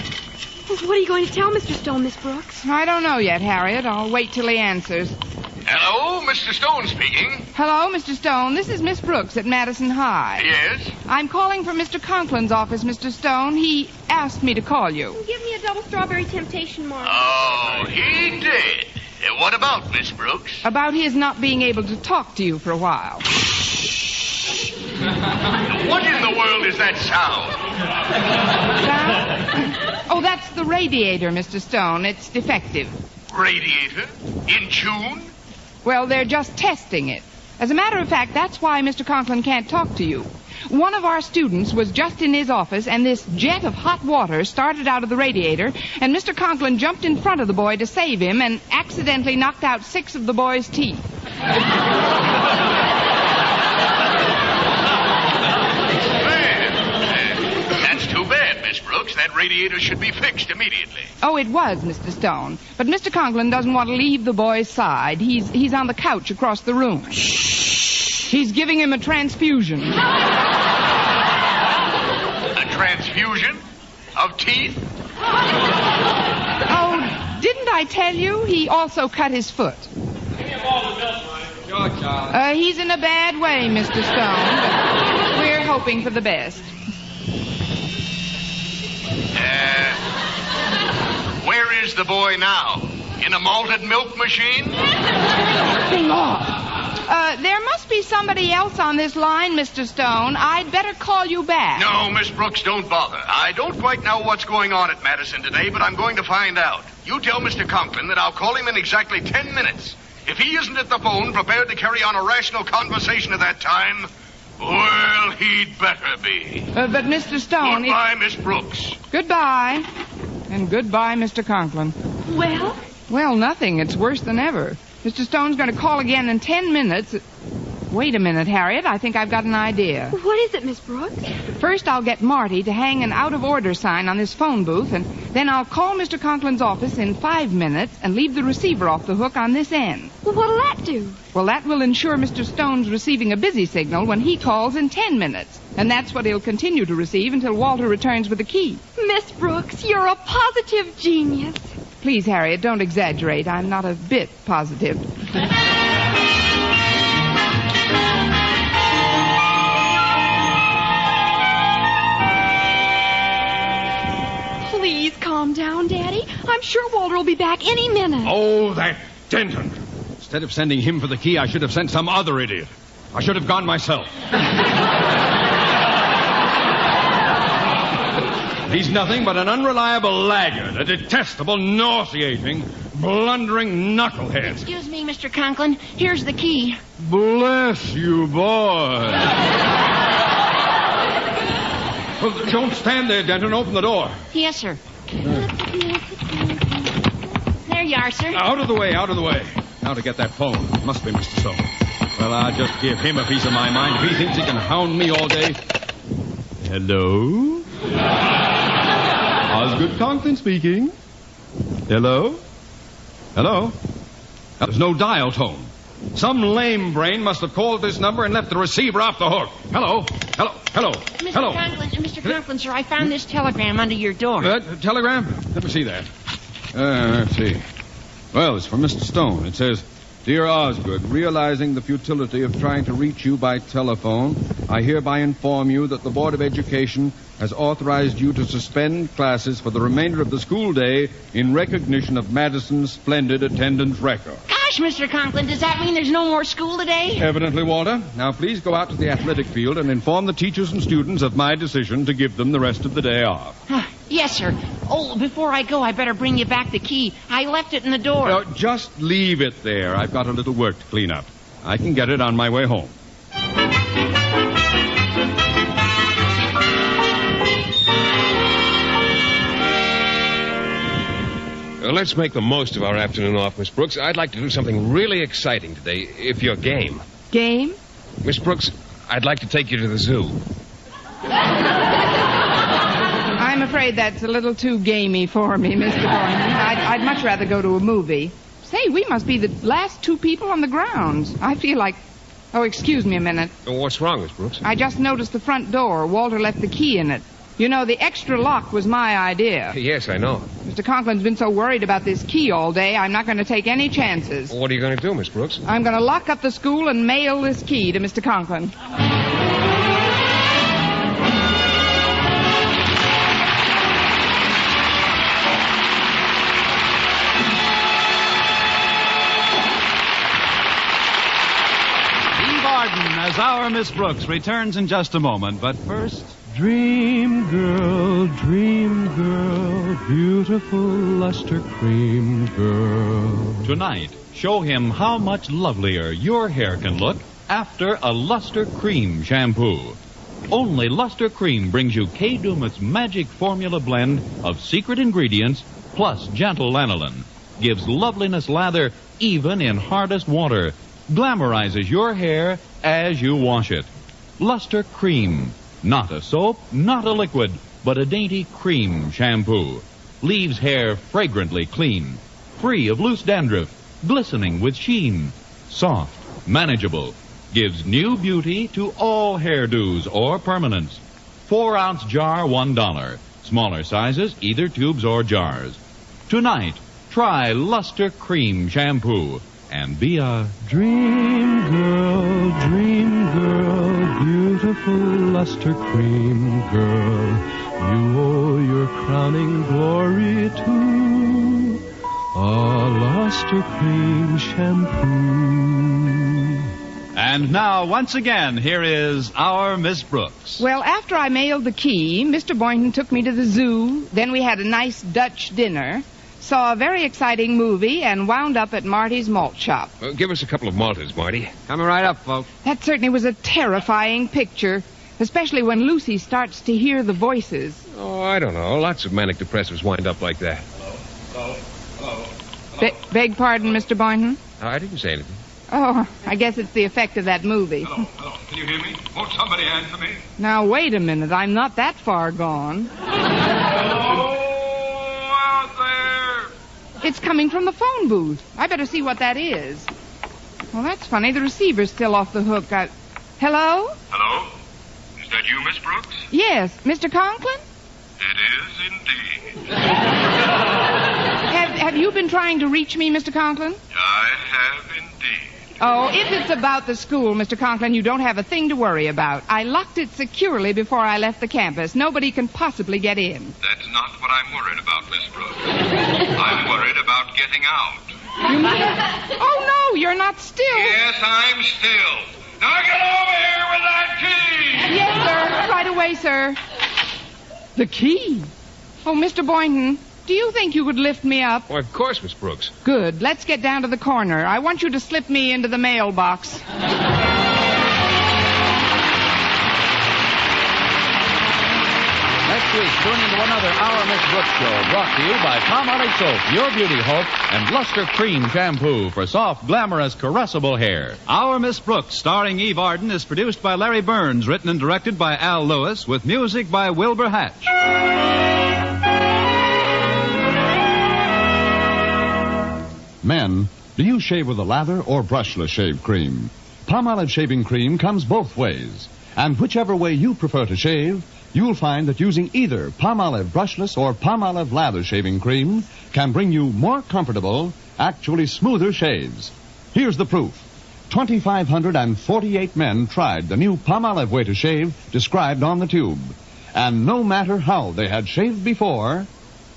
What are you going to tell Mr. Stone, Miss Brooks? I don't know yet, Harriet. I'll wait till he answers. Hello, Mr. Stone speaking. Hello, Mr. Stone. This is Miss Brooks at Madison High. Yes? I'm calling from Mr. Conklin's office, Mr. Stone. He asked me to call you. Give me a double strawberry temptation, Mark. Oh, he did. What about, Miss Brooks? About his not being able to talk to you for a while. What in the world is that sound? Sound? Oh, that's the radiator, Mr. Stone. It's defective. Radiator? In tune? Well, they're just testing it. As a matter of fact, that's why Mr. Conklin can't talk to you. One of our students was just in his office, and this jet of hot water started out of the radiator, and Mr. Conklin jumped in front of the boy to save him and accidentally knocked out 6 of the boy's teeth. Brooks, that radiator should be fixed immediately. Oh, it was, Mr. Stone. But Mr. Conklin doesn't want to leave the boy's side. He's on the couch across the room. Shh. He's giving him a transfusion. A transfusion? Of teeth? Oh, didn't I tell you? He also cut his foot. He's in a bad way, Mr. Stone, but we're hoping for the best. Where is the boy now? In a malted milk machine? Thing off. There must be somebody else on this line, Mr. Stone. I'd better call you back. No, Miss Brooks, don't bother. I don't quite know what's going on at Madison today, but I'm going to find out. You tell Mr. Conklin that I'll call him in exactly 10 minutes. If he isn't at the phone prepared to carry on a rational conversation at that time, well, he'd better be. But Mr. Stone... Goodbye, Miss Brooks. Goodbye. And goodbye, Mr. Conklin. Well? Well, nothing. It's worse than ever. Mr. Stone's going to call again in 10 minutes. Wait a minute, Harriet. I think I've got an idea. What is it, Miss Brooks? First, I'll get Marty to hang an out-of-order sign on this phone booth, and then I'll call Mr. Conklin's office in 5 minutes and leave the receiver off the hook on this end. Well, what'll that do? Well, that will ensure Mr. Stone's receiving a busy signal when he calls in 10 minutes. And that's what he'll continue to receive until Walter returns with the key. Miss Brooks, you're a positive genius. Please, Harriet, don't exaggerate. I'm not a bit positive. Please calm down, Daddy. I'm sure Walter will be back any minute. Oh, that Denton. Instead of sending him for the key, I should have sent some other idiot. I should have gone myself. He's nothing but an unreliable laggard, a detestable, nauseating, blundering knucklehead. Excuse me, Mr. Conklin. Here's the key. Bless you, boy. Well, don't stand there, Denton. Open the door. Yes, sir. There you are, sir. Out of the way, out of the way. Now to get that phone. Must be Mr. Stone. Well, I'll just give him a piece of my mind. If he thinks he can hound me all day. Hello? Osgood Conklin speaking. Hello? Hello? There's no dial tone. Some lame brain must have called this number and left the receiver off the hook. Hello? Hello? Hello? Hello? Mr. Conklin, sir, I found this telegram under your door. Telegram? Let me see that. Let's see. Well, it's from Mr. Stone. It says, Dear Osgood, realizing the futility of trying to reach you by telephone, I hereby inform you that the Board of Education has authorized you to suspend classes for the remainder of the school day in recognition of Madison's splendid attendance record. Gosh, Mr. Conklin, does that mean there's no more school today? Evidently, Walter. Now, please go out to the athletic field and inform the teachers and students of my decision to give them the rest of the day off. Yes, sir. Oh, before I go, I better bring you back the key. I left it in the door. No, just leave it there. I've got a little work to clean up. I can get it on my way home. Let's make the most of our afternoon off, Miss Brooks. I'd like to do something really exciting today, if you're game. Game? Miss Brooks, I'd like to take you to the zoo. I'm afraid that's a little too gamey for me, Mr. Boynton. I'd much rather go to a movie. Say, we must be the last two people on the grounds. I feel like... Oh, excuse me a minute. What's wrong, Miss Brooks? I just noticed the front door. Walter left the key in it. You know, the extra lock was my idea. Yes, I know. Mr. Conklin's been so worried about this key all day, I'm not going to take any chances. What are you going to do, Miss Brooks? I'm going to lock up the school and mail this key to Mr. Conklin. As our Miss Brooks returns in just a moment, but first... Dream girl, beautiful luster cream girl. Tonight, show him how much lovelier your hair can look after a Luster Cream shampoo. Only Luster Cream brings you Kay Daumit's magic formula blend of secret ingredients plus gentle lanolin. Gives loveliness lather even in hardest water. Glamorizes your hair as you wash it. Luster Cream. Not a soap, not a liquid. but a dainty cream shampoo. Leaves hair fragrantly clean, free of loose dandruff, glistening with sheen. Soft, manageable, gives new beauty to all hairdos or permanents. 4-ounce jar, $1. Smaller sizes, either tubes or jars. Tonight, try Luster Cream Shampoo and be a Dream girl, beautiful luster cream girl. You owe your crowning glory to a luster cream shampoo. And now, once again, here is our Miss Brooks. Well, after I mailed the key, Mr. Boynton took me to the zoo. Then we had a nice Dutch dinner, saw a very exciting movie, and wound up at Marty's malt shop. Well, give us a couple of malters, Marty. Coming right up, folks. That certainly was a terrifying picture, especially when Lucy starts to hear the voices. Oh, I don't know. Lots of manic depressives wind up like that. Hello. Beg pardon, Mr. Boynton? I didn't say anything. Oh, I guess it's the effect of that movie. Hello. Can you hear me? Won't somebody answer me? Now, wait a minute. I'm not that far gone. Hello out there. It's coming from the phone booth. I better see what that is. Well, that's funny. The receiver's still off the hook. Hello? Hello? Is that you, Miss Brooks? Yes. Mr. Conklin? It is indeed. Have you been trying to reach me, Mr. Conklin? I have indeed. Oh, if it's about the school, Mr. Conklin, you don't have a thing to worry about. I locked it securely before I left the campus. Nobody can possibly get in. That's not what I'm worried about, Miss Brooks. I'm worried about getting out. You mean? Oh, no, you're not still. Yes, I'm still. Now get over here with that key! Yes, sir. Right away, sir. The key? Oh, Mr. Boynton, do you think you could lift me up? Why, of course, Miss Brooks. Good. Let's get down to the corner. I want you to slip me into the mailbox. Next week, tune into another Our Miss Brooks show brought to you by Palmolive Soap, Your Beauty Hope, and Luster Cream Shampoo for soft, glamorous, caressable hair. Our Miss Brooks, starring Eve Arden, is produced by Larry Burns, written and directed by Al Lewis, with music by Wilbur Hatch. Men, do you shave with a lather or brushless shave cream? Palmolive shaving cream comes both ways. And whichever way you prefer to shave, you'll find that using either Palmolive brushless or Palmolive lather shaving cream can bring you more comfortable, actually smoother shaves. Here's the proof. 2,548 men tried the new Palmolive way to shave described on the tube. And no matter how they had shaved before,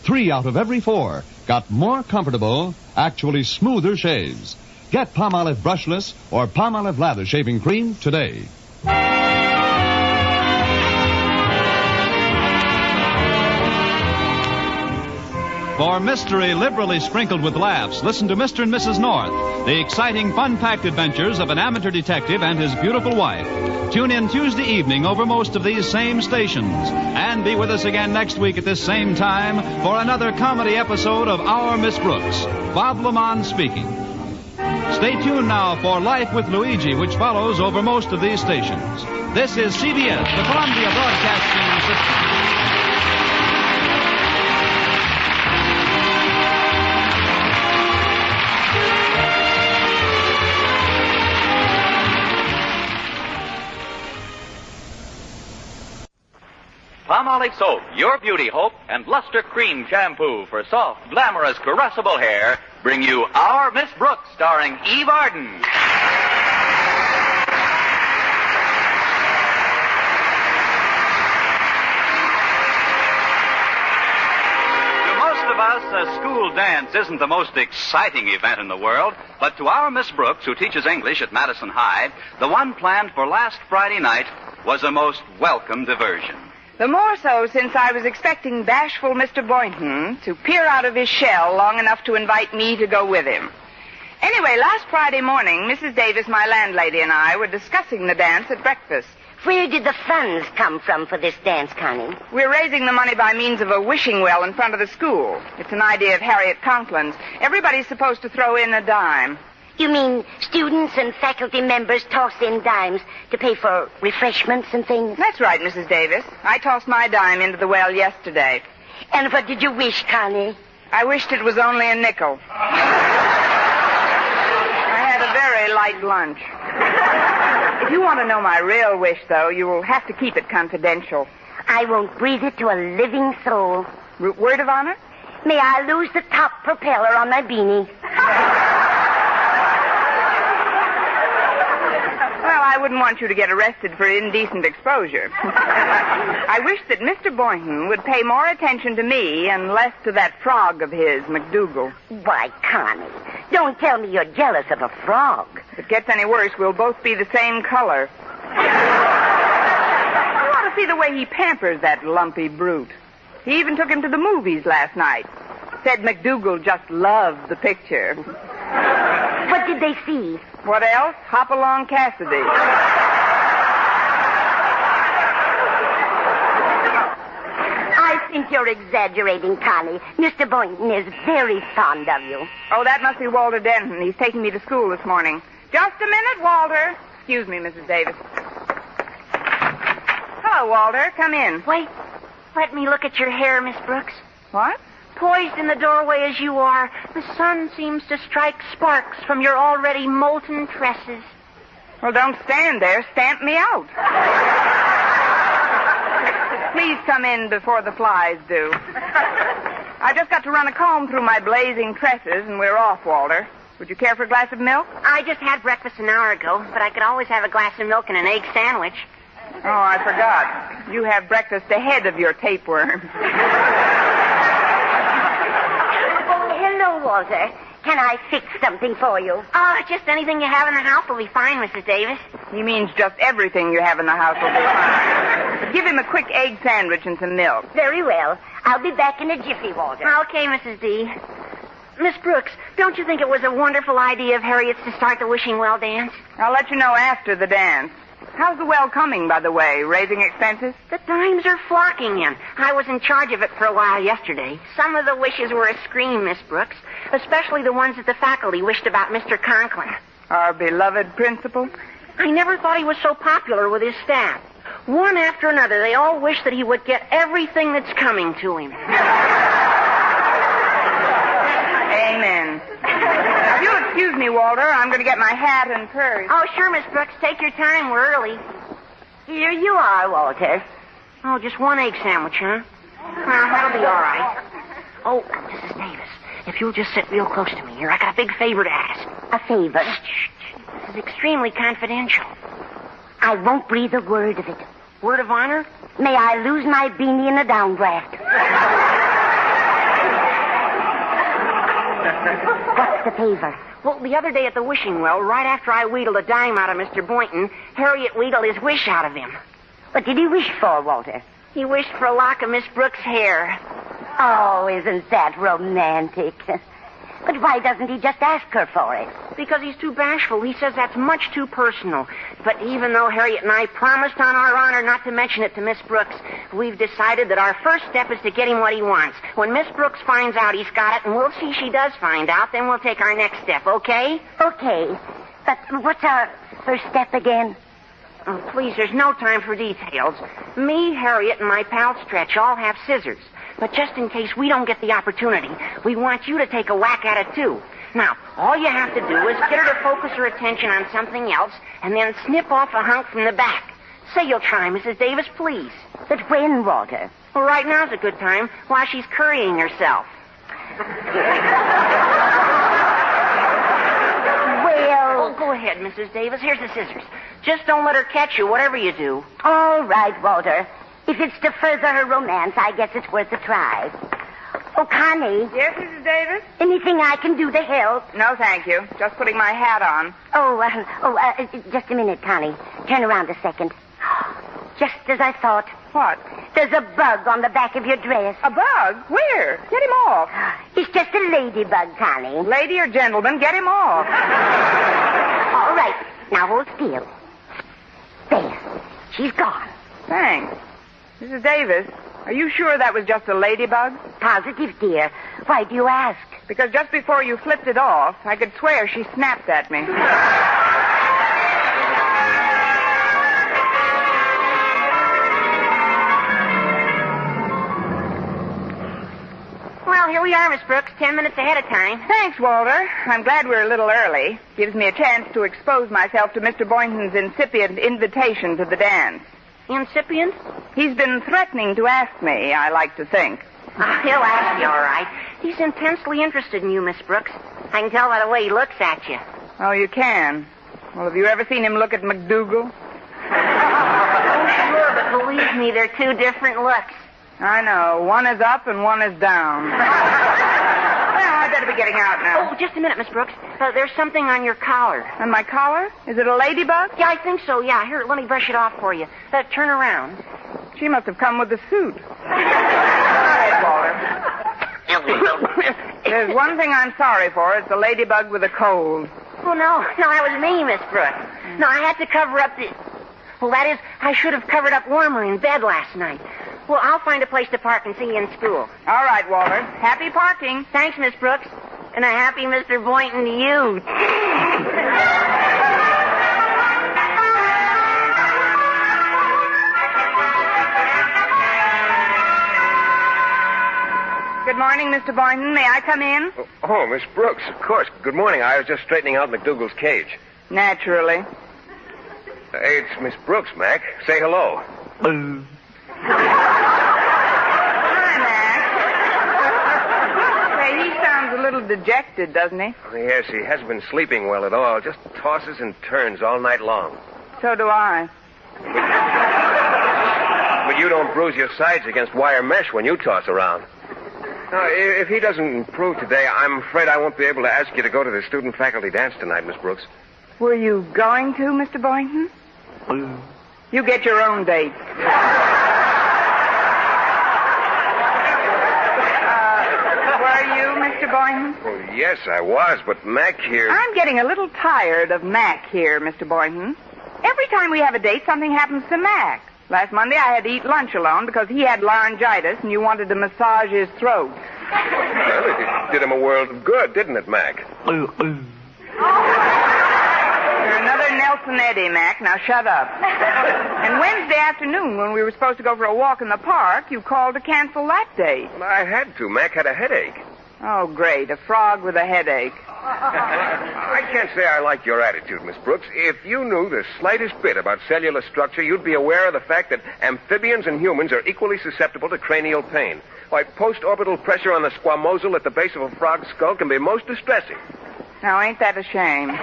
3 out of every 4 got more comfortable, actually smoother shaves. Get Palmolive brushless or Palmolive lather shaving cream today. For mystery liberally sprinkled with laughs, listen to Mr. and Mrs. North, the exciting, fun-packed adventures of an amateur detective and his beautiful wife. Tune in Tuesday evening over most of these same stations. And be with us again next week at this same time for another comedy episode of Our Miss Brooks. Bob Lamont speaking. Stay tuned now for Life with Luigi, which follows over most of these stations. This is CBS, the Columbia Broadcasting System. Palmolive Soap, Your Beauty Hope, and Luster Cream Shampoo for soft, glamorous, caressable hair bring you Our Miss Brooks, starring Eve Arden. To most of us, a school dance isn't the most exciting event in the world, but to our Miss Brooks, who teaches English at Madison High, the one planned for last Friday night was a most welcome diversion. The more so since I was expecting bashful Mr. Boynton to peer out of his shell long enough to invite me to go with him. Anyway, last Friday morning, Mrs. Davis, my landlady, and I were discussing the dance at breakfast. Where did the funds come from for this dance, Connie? We're raising the money by means of a wishing well in front of the school. It's an idea of Harriet Conklin's. Everybody's supposed to throw in a dime. You mean students and faculty members toss in dimes to pay for refreshments and things? That's right, Mrs. Davis. I tossed my dime into the well yesterday. And what did you wish, Connie? I wished it was only a nickel. I had a very light lunch. If you want to know my real wish, though, you will have to keep it confidential. I won't breathe it to a living soul. Word of honor? May I lose the top propeller on my beanie? Well, I wouldn't want you to get arrested for indecent exposure. I wish that Mr. Boynton would pay more attention to me and less to that frog of his, McDougal. Why, Connie, don't tell me you're jealous of a frog. If it gets any worse, we'll both be the same color. You ought to see the way he pampers that lumpy brute. He even took him to the movies last night. Said McDougal just loved the picture. What did they see? What else? Hop Along Cassidy. I think you're exaggerating, Connie. Mr. Boynton is very fond of you. Oh, that must be Walter Denton. He's taking me to school this morning. Just a minute, Walter. Excuse me, Mrs. Davis. Hello, Walter. Come in. Wait. Let me look at your hair, Miss Brooks. What? Poised in the doorway as you are, the sun seems to strike sparks from your already molten tresses. Well, don't stand there. Stamp me out. Please come in before the flies do. I just got to run a comb through my blazing tresses, and we're off, Walter. Would you care for a glass of milk? I just had breakfast an hour ago, but I could always have a glass of milk and an egg sandwich. Oh, I forgot. You have breakfast ahead of your tapeworm. Hello, Walter. Can I fix something for you? Just anything you have in the house will be fine, Mrs. Davis. He means just everything you have in the house will be fine. But give him a quick egg sandwich and some milk. Very well. I'll be back in a jiffy, Walter. Okay, Mrs. D. Miss Brooks, don't you think it was a wonderful idea of Harriet's to start the Wishing Well dance? I'll let you know after the dance. How's the well coming, by the way? Raising expenses? The dimes are flocking in. I was in charge of it for a while yesterday. Some of the wishes were a scream, Miss Brooks, especially the ones that the faculty wished about Mr. Conklin. Our beloved principal? I never thought he was so popular with his staff. One after another, they all wish that he would get everything that's coming to him. Amen. Now, if you'll excuse me, Walter, I'm going to get my hat and purse. Oh, sure, Miss Brooks. Take your time. We're early. Here you are, Walter. Oh, just one egg sandwich, huh? Well, that'll be all right. Oh, Mrs. Davis, if you'll just sit real close to me here, I got a big favor to ask. A favor? Shh. This is extremely confidential. I won't breathe a word of it. Word of honor? May I lose my beanie in a downdraft. What's the favor? Well, the other day at the Wishing Well, right after I wheedled a dime out of Mr. Boynton, Harriet wheedled his wish out of him. What did he wish for, Walter? He wished for a lock of Miss Brooks' hair. Oh, isn't that romantic? But why doesn't he just ask her for it? Because he's too bashful. He says that's much too personal. But even though Harriet and I promised on our honor not to mention it to Miss Brooks, we've decided that our first step is to get him what he wants. When Miss Brooks finds out he's got it, and we'll see she does find out, then we'll take our next step, okay? Okay. But what's our first step again? Oh, please, there's no time for details. Me, Harriet, and my pal Stretch all have scissors. But just in case we don't get the opportunity, we want you to take a whack at it, too. Now, all you have to do is get her to focus her attention on something else and then snip off a hunk from the back. Say you'll try, Mrs. Davis, please. But when, Walter? Well, right now's a good time, while she's currying herself. Well... Oh, go ahead, Mrs. Davis. Here's the scissors. Just don't let her catch you, whatever you do. All right, Walter. If it's to further her romance, I guess it's worth a try. Oh, Connie. Yes, Mrs. Davis? Anything I can do to help? No, thank you. Just putting my hat on. Just a minute, Connie. Turn around a second. Just as I thought. What? There's a bug on the back of your dress. A bug? Where? Get him off. It's just a ladybug, Connie. Lady or gentleman, get him off. All right. Now hold still. There. She's gone. Thanks. Mrs. Davis, Are you sure that was just a ladybug? Positive, dear. Why do you ask? Because just before you flipped it off, I could swear she snapped at me. Well, here we are, Miss Brooks, 10 minutes ahead of time. Thanks, Walter. I'm glad we're a little early. Gives me a chance to expose myself to Mr. Boynton's incipient invitation to the dance. Incipient? He's been threatening to ask me, I like to think. He'll ask you, all right. He's intensely interested in you, Miss Brooks. I can tell by the way he looks at you. Oh, you can? Well, have you ever seen him look at McDougal? Oh, sure, but believe me, they're two different looks. I know. One is up and one is down. Well, I better be getting out now. Oh, just a minute, Miss Brooks. There's something on your collar. On my collar? Is it a ladybug? Yeah, I think so, yeah. Here, let me brush it off for you. Turn around. She must have come with the suit. Go ahead, Walter. There's one thing I'm sorry for. It's a ladybug with a cold. Oh, no, that was me, Miss Brooks. No, I had to cover up the... Well, that is, I should have covered up warmer in bed last night. Well, I'll find a place to park and see you in school. All right, Walter. Happy parking. Thanks, Miss Brooks. And a happy Mr. Boynton to you. Good morning, Mr. Boynton. May I come in? Oh, Miss Brooks, of course. Good morning. I was just straightening out McDougal's cage. Naturally. Hey, it's Miss Brooks, Mac. Say hello. Hi, Mac. Hey, he sounds a little dejected, doesn't he? Oh, yes, he hasn't been sleeping well at all. Just tosses and turns all night long. So do I. But you don't bruise your sides against wire mesh when you toss around. Now, if he doesn't improve today, I'm afraid I won't be able to ask you to go to the student-faculty dance tonight, Miss Brooks. Were you going to, Mr. Boynton? You get your own date. Were you, Mr. Boynton? Well, yes, I was, but Mac here... I'm getting a little tired of Mac here, Mr. Boynton. Every time we have a date, something happens to Mac. Last Monday, I had to eat lunch alone because he had laryngitis and you wanted to massage his throat. Well, it did him a world of good, didn't it, Mac? You're another Nelson Eddy, Mac. Now shut up. And Wednesday afternoon, when we were supposed to go for a walk in the park, you called to cancel that date. Well, I had to. Mac had a headache. Oh, great. A frog with a headache. I can't say I like your attitude, Miss Brooks. If you knew the slightest bit about cellular structure, you'd be aware of the fact that amphibians and humans are equally susceptible to cranial pain. Why, post-orbital pressure on the squamosal at the base of a frog's skull can be most distressing. Now, ain't that a shame?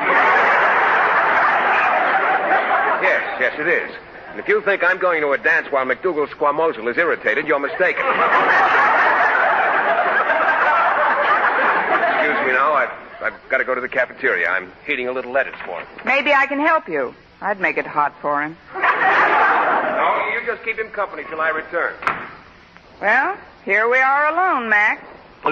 Yes, it is. And if you think I'm going to a dance while McDougal's squamosal is irritated, you're mistaken. Excuse me now, I've got to go to the cafeteria. I'm heating a little lettuce for him. Maybe I can help you. I'd make it hot for him. No, you just keep him company till I return. Well, here we are alone, Mac. Oh,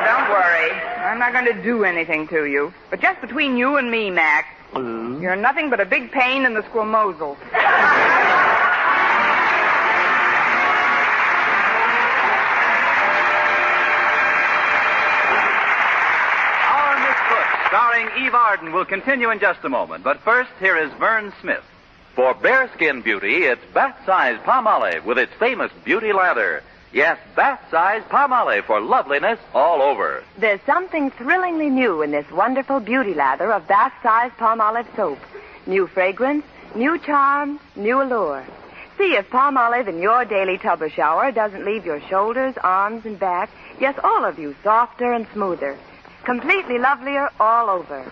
don't worry. I'm not going to do anything to you. But just between you and me, Mac, you're nothing but a big pain in the squamosal. Starring Eve Arden will continue in just a moment. But first, here is Vern Smith. For bare skin beauty, it's bath-size Palmolive with its famous beauty lather. Yes, bath-size Palmolive for loveliness all over. There's something thrillingly new in this wonderful beauty lather of bath-size Palmolive soap. New fragrance, new charm, new allure. See if Palmolive in your daily tub or shower doesn't leave your shoulders, arms, and back, yes, all of you, softer and smoother. Completely lovelier all over.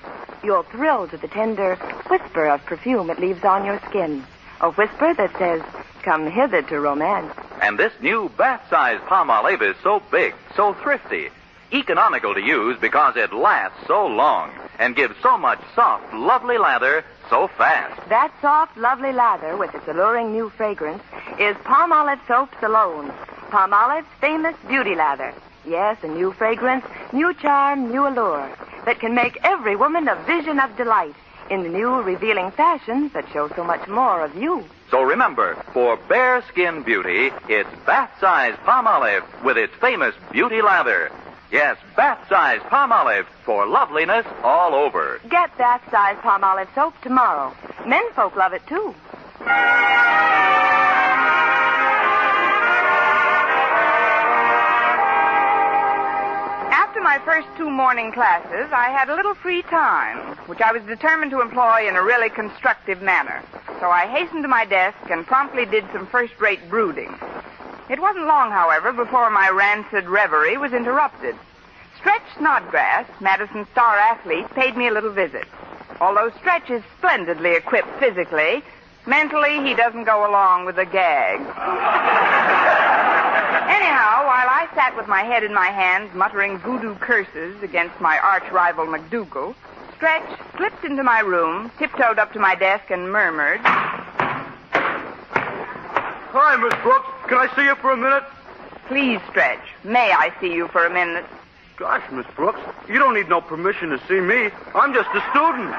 You'll thrill to the tender whisper of perfume it leaves on your skin. A whisper that says, come hither to romance. And this new bath-size Palmolive is so big, so thrifty, economical to use because it lasts so long and gives so much soft, lovely lather so fast. That soft, lovely lather with its alluring new fragrance is Palmolive soaps alone. Palmolive's famous beauty lather. Yes, a new fragrance, new charm, new allure that can make every woman a vision of delight in the new revealing fashions that show so much more of you. So remember, for bare skin beauty, it's bath-size Palmolive with its famous beauty lather. Yes, bath-size Palmolive for loveliness all over. Get bath-size Palmolive soap tomorrow. Menfolk love it, too. After my first 2 morning classes, I had a little free time, which I was determined to employ in a really constructive manner. So I hastened to my desk and promptly did some first-rate brooding. It wasn't long, however, before my rancid reverie was interrupted. Stretch Snodgrass, Madison's star athlete, paid me a little visit. Although Stretch is splendidly equipped physically, mentally he doesn't go along with the gag. Anyhow, while I sat with my head in my hands, muttering voodoo curses against my arch-rival McDougal, Stretch slipped into my room, tiptoed up to my desk, and murmured, "Hi, Miss Brooks. Can I see you for a minute?" "Please, Stretch, may I see you for a minute?" "Gosh, Miss Brooks, you don't need no permission to see me. I'm just a student."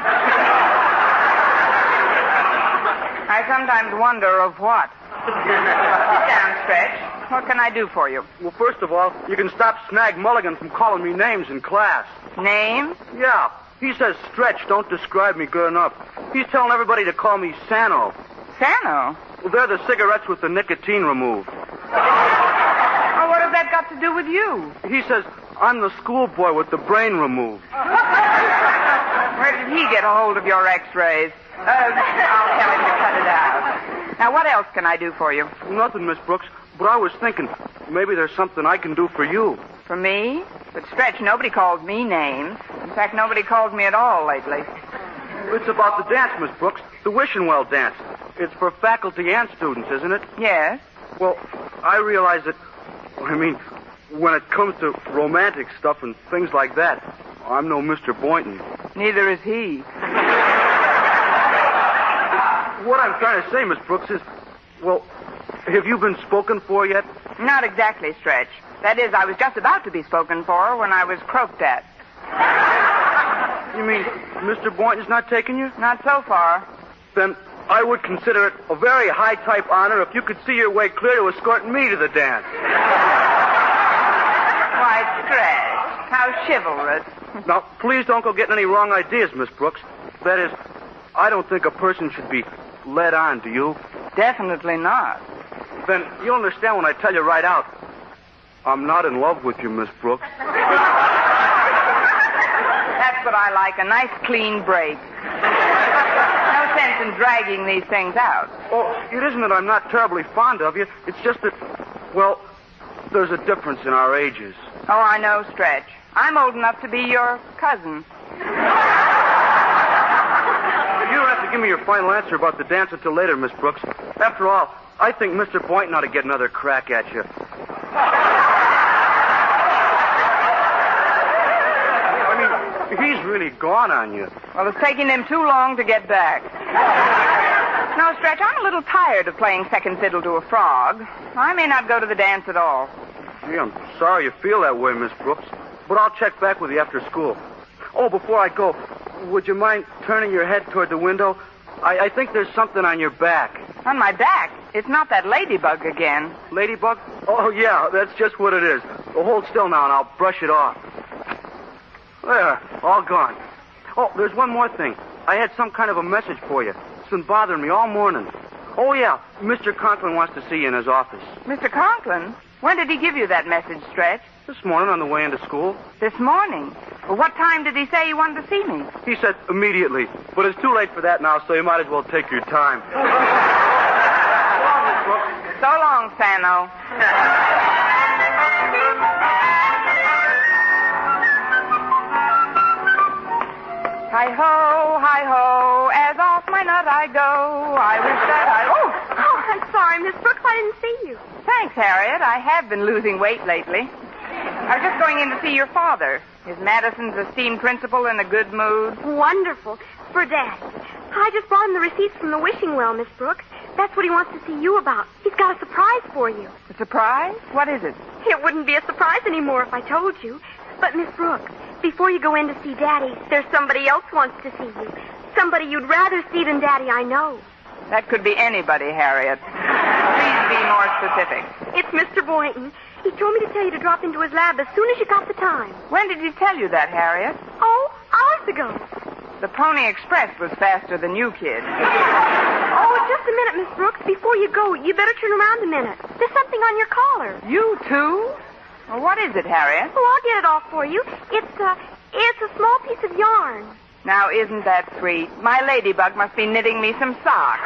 I sometimes wonder of what. Sit down, Stretch. What can I do for you? Well, first of all, you can stop Snag Mulligan from calling me names in class. Names? Yeah. He says Stretch don't describe me good enough. He's telling everybody to call me Sano. Sano? Well, they're the cigarettes with the nicotine removed. Well, what has that got to do with you? He says I'm the schoolboy with the brain removed. Where did he get a hold of your x-rays? I'll tell him to cut it out. Now, what else can I do for you? Nothing, Miss Brooks. But I was thinking, maybe there's something I can do for you. For me? But, Stretch, nobody calls me names. In fact, nobody calls me at all lately. It's about the dance, Miss Brooks. The Wishing Well dance. It's for faculty and students, isn't it? Yes. Well, I realize that, when it comes to romantic stuff and things like that, I'm no Mr. Boynton. Neither is he. What I'm trying to say, Miss Brooks, is, well, have you been spoken for yet? Not exactly, Stretch. That is, I was just about to be spoken for when I was croaked at. You mean Mr. Boynton's not taking you? Not so far. Then I would consider it a very high-type honor if you could see your way clear to escorting me to the dance. Why, Stretch, how chivalrous. Now, please don't go getting any wrong ideas, Miss Brooks. That is, I don't think a person should be led on, do you? Definitely not. Then you'll understand when I tell you right out. I'm not in love with you, Miss Brooks. That's what I like, a nice clean break. No sense in dragging these things out. Oh, it isn't that I'm not terribly fond of you. It's just that, well, there's a difference in our ages. Oh, I know, Stretch. I'm old enough to be your cousin. You don't have to give me your final answer about the dance until later, Miss Brooks. After all, I think Mr. Boynton ought to get another crack at you. He's really gone on you. Well, it's taking him too long to get back. No, Stretch, I'm a little tired of playing second fiddle to a frog. I may not go to the dance at all. Gee, I'm sorry you feel that way, Miss Brooks. But I'll check back with you after school. Oh, before I go, would you mind turning your head toward the window? I think there's something on your back. On my back? It's not that ladybug again. Ladybug? Oh, yeah, that's just what it is. Well, hold still now, and I'll brush it off. There, all gone. Oh, there's one more thing. I had some kind of a message for you. It's been bothering me all morning. Oh, yeah, Mr. Conklin wants to see you in his office. Mr. Conklin? When did he give you that message, Stretch? This morning on the way into school. This morning? Well, what time did he say he wanted to see me? He said immediately. But it's too late for that now, so you might as well take your time. So long, Sano. Hi-ho, as off my nut I go. I wish that I... Oh, I'm sorry, Miss Brooks. I didn't see you. Thanks, Harriet. I have been losing weight lately. I was just going in to see your father. Is Madison's esteemed principal in a good mood? Wonderful. For Dad. I just brought him the receipts from the Wishing Well, Miss Brooks. That's what he wants to see you about. He's got a surprise for you. A surprise? What is it? It wouldn't be a surprise anymore if I told you. But, Miss Brooks, before you go in to see Daddy, there's somebody else wants to see you. Somebody you'd rather see than Daddy, I know. That could be anybody, Harriet. Please be more specific. It's Mr. Boynton. He told me to tell you to drop into his lab as soon as you got the time. When did he tell you that, Harriet? Oh, hours ago. The Pony Express was faster than you, kid. Oh, just a minute, Miss Brooks. Before you go, you better turn around a minute. There's something on your collar. You, too? Well, what is it, Harriet? Oh, I'll get it off for you. It's a small piece of yarn. Now, isn't that sweet? My ladybug must be knitting me some socks.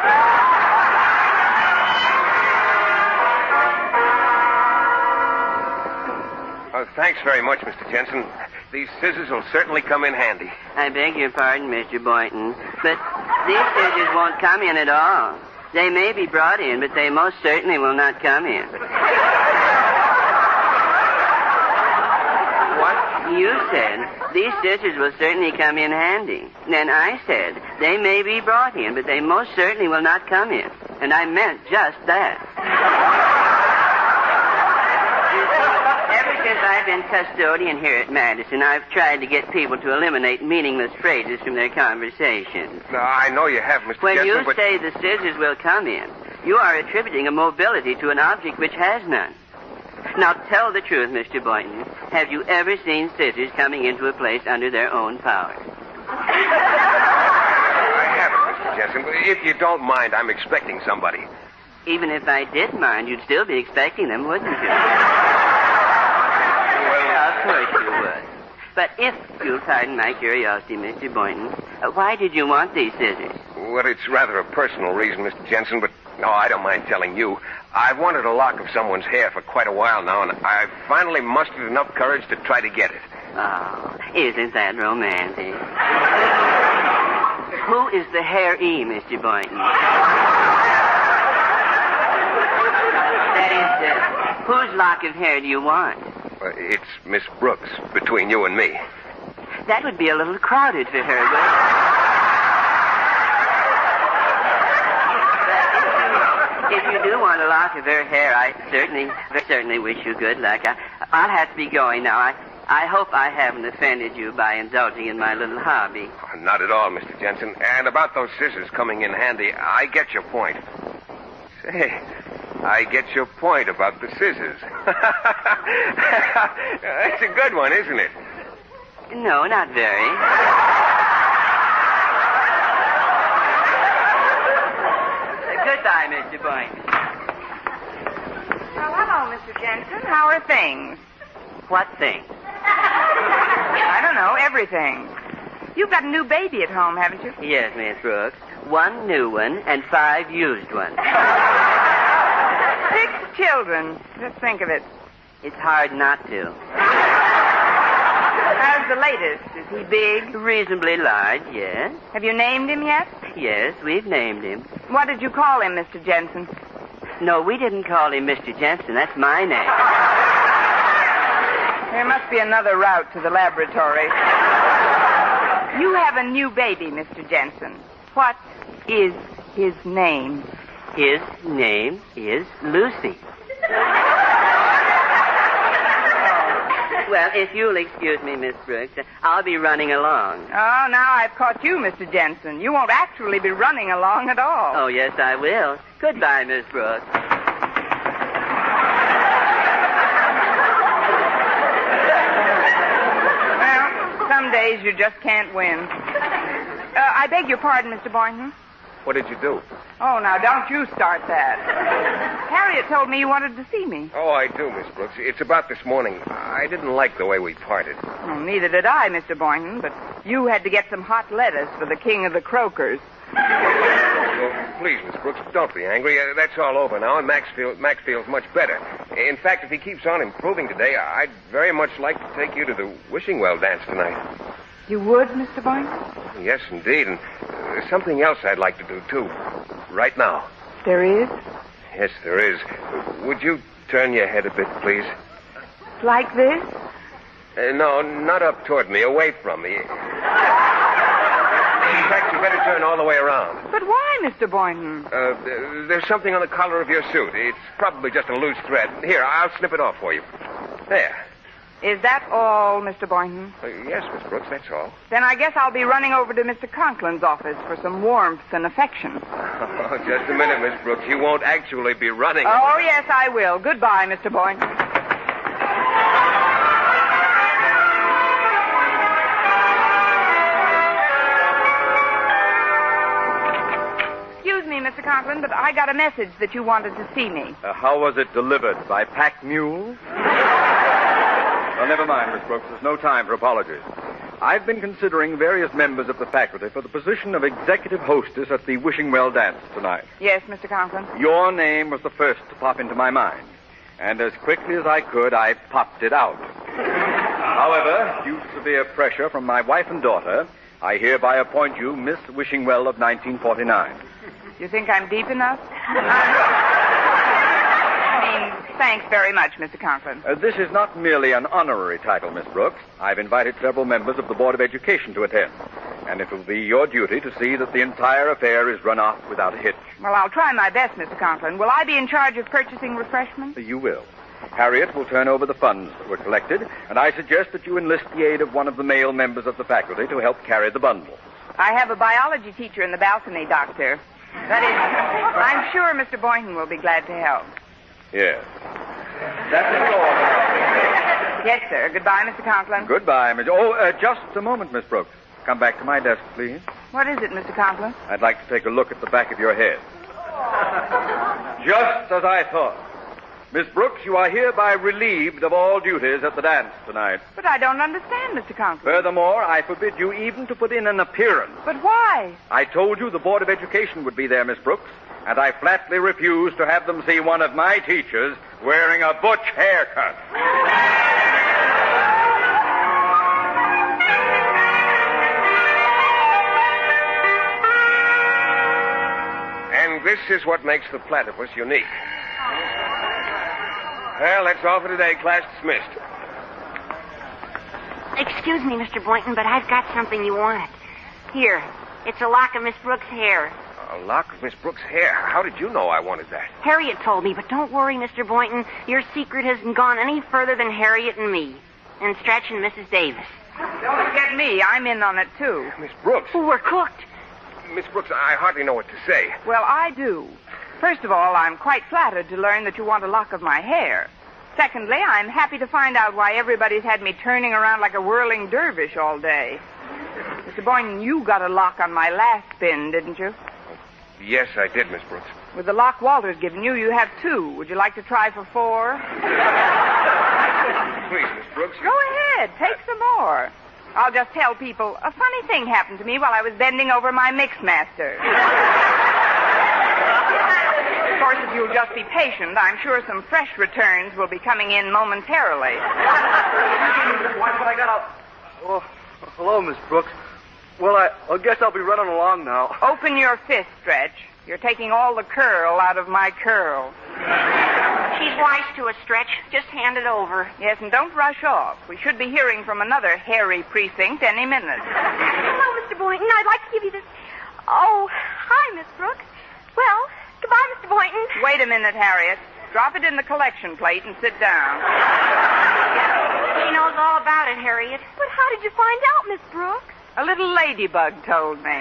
Oh, thanks very much, Mr. Jensen. These scissors will certainly come in handy. I beg your pardon, Mr. Boynton, but these scissors won't come in at all. They may be brought in, but they most certainly will not come in. What? You said these scissors will certainly come in handy. Then I said they may be brought in, but they most certainly will not come in. And I meant just that. Ever since I've been custodian here at Madison, I've tried to get people to eliminate meaningless phrases from their conversations. No, I know you have, Mr. When Jensen, you but... say the scissors will come in, you are attributing a mobility to an object which has none. Now, tell the truth, Mr. Boynton. Have you ever seen scissors coming into a place under their own power? I haven't, Mr. Jensen. If you don't mind, I'm expecting somebody. Even if I did mind, you'd still be expecting them, wouldn't you? Of course you would. But if you'll pardon my curiosity, Mr. Boynton, why did you want these scissors? Well, it's rather a personal reason, Mr. Jensen, but no, I don't mind telling you. I've wanted a lock of someone's hair for quite a while now, and I've finally mustered enough courage to try to get it. Oh, isn't that romantic? Who is the hair-e, Mr. Boynton? That is, whose lock of hair do you want? It's Miss Brooks, between you and me. That would be a little crowded for her, but if you do want a lock of her hair, I certainly wish you good luck. I'll have to be going now. I hope I haven't offended you by indulging in my little hobby. Oh, not at all, Mr. Jensen. And about those scissors coming in handy, I get your point. Say, I get your point about the scissors. That's a good one, isn't it? No, not very. Goodbye, Mr. Boynton. Well, hello, Mr. Jensen. How are things? What things? I don't know, everything. You've got a new baby at home, haven't you? Yes, Miss Brooks. 1 new one and 5 used ones. 6 children. Just think of it. It's hard not to. How's the latest? Is he big? Reasonably large, yes. Have you named him yet? Yes, we've named him. What did you call him, Mr. Jensen? No, we didn't call him Mr. Jensen. That's my name. There must be another route to the laboratory. You have a new baby, Mr. Jensen. What is his name? His name is Lucy. Well, if you'll excuse me, Miss Brooks, I'll be running along. Oh, now I've caught you, Mr. Jensen. You won't actually be running along at all. Oh, yes, I will. Goodbye, Miss Brooks. Well, some days you just can't win. I beg your pardon, Mr. Boynton. What did you do? Oh, now, don't you start that. Harriet told me you wanted to see me. Oh, I do, Miss Brooks. It's about this morning. I didn't like the way we parted. Well, neither did I, Mr. Boynton, but you had to get some hot lettuce for the king of the croakers. Well, please, Miss Brooks, don't be angry. That's all over now, and Max feels much better. In fact, if he keeps on improving today, I'd very much like to take you to the wishing well dance tonight. You would, Mr. Boynton? Yes, indeed, and there's something else I'd like to do, too. Right now. There is? Yes, there is. Would you turn your head a bit, please? Like this? No, not up toward me, away from me. In fact, you better turn all the way around. But why, Mr. Boynton? There's something on the collar of your suit. It's probably just a loose thread. Here, I'll snip it off for you. There. Is that all, Mr. Boynton? Yes, Miss Brooks, that's all. Then I guess I'll be running over to Mr. Conklin's office for some warmth and affection. Oh, just a minute, Miss Brooks. You won't actually be running. Oh, yes, I will. Goodbye, Mr. Boynton. Excuse me, Mr. Conklin, but I got a message that you wanted to see me. How was it delivered? By pack mule? Well, never mind, Miss Brooks. There's no time for apologies. I've been considering various members of the faculty for the position of executive hostess at the Wishing Well dance tonight. Yes, Mr. Conklin. Your name was the first to pop into my mind. And as quickly as I could, I popped it out. However, due to severe pressure from my wife and daughter, I hereby appoint you Miss Wishing Well of 1949. You think I'm deep enough? Thanks very much, Mr. Conklin. This is not merely an honorary title, Miss Brooks. I've invited several members of the Board of Education to attend. And it will be your duty to see that the entire affair is run off without a hitch. Well, I'll try my best, Mr. Conklin. Will I be in charge of purchasing refreshments? You will. Harriet will turn over the funds that were collected, and I suggest that you enlist the aid of one of the male members of the faculty to help carry the bundles. I have a biology teacher in the balcony, Doctor. That is, I'm sure Mr. Boynton will be glad to help. Yes. That's all. Yes, sir. Goodbye, Mr. Conklin. Goodbye, Miss... Oh, just a moment, Miss Brooks. Come back to my desk, please. What is it, Mr. Conklin? I'd like to take a look at the back of your head. Just as I thought. Miss Brooks, you are hereby relieved of all duties at the dance tonight. But I don't understand, Mr. Conklin. Furthermore, I forbid you even to put in an appearance. But why? I told you the Board of Education would be there, Miss Brooks, and I flatly refuse to have them see one of my teachers wearing a butch haircut. And this is what makes the platypus unique. Well, that's all for today. Class dismissed. Excuse me, Mr. Boynton, but I've got something you wanted. Here, it's a lock of Miss Brooks' hair. A lock of Miss Brooks' hair? How did you know I wanted that? Harriet told me, but don't worry, Mr. Boynton. Your secret hasn't gone any further than Harriet and me. And Stretch and Mrs. Davis. Don't forget me. I'm in on it, too. Miss Brooks. Oh, we're cooked. Miss Brooks, I hardly know what to say. Well, I do. First of all, I'm quite flattered to learn that you want a lock of my hair. Secondly, I'm happy to find out why everybody's had me turning around like a whirling dervish all day. Mr. Boynton, you got a lock on my last spin, didn't you? Yes, I did, Miss Brooks. With the lock Walter's given you, you have 2. Would you like to try for 4? Please, Miss Brooks. Go ahead. Take some more. I'll just tell people a funny thing happened to me while I was bending over my Mixmaster. Of course, if you'll just be patient, I'm sure some fresh returns will be coming in momentarily. I got a... Oh, hello, Miss Brooks. Well, I guess I'll be running along now. Open your fist, Stretch. You're taking all the curl out of my curl. She's wise to a Stretch. Just hand it over. Yes, and don't rush off. We should be hearing from another hairy precinct any minute. Hello, Mr. Boynton. I'd like to give you this... Oh, hi, Miss Brooks. Well, goodbye, Mr. Boynton. Wait a minute, Harriet. Drop it in the collection plate and sit down. She knows all about it, Harriet. But how did you find out, Miss Brooks? A little ladybug told me.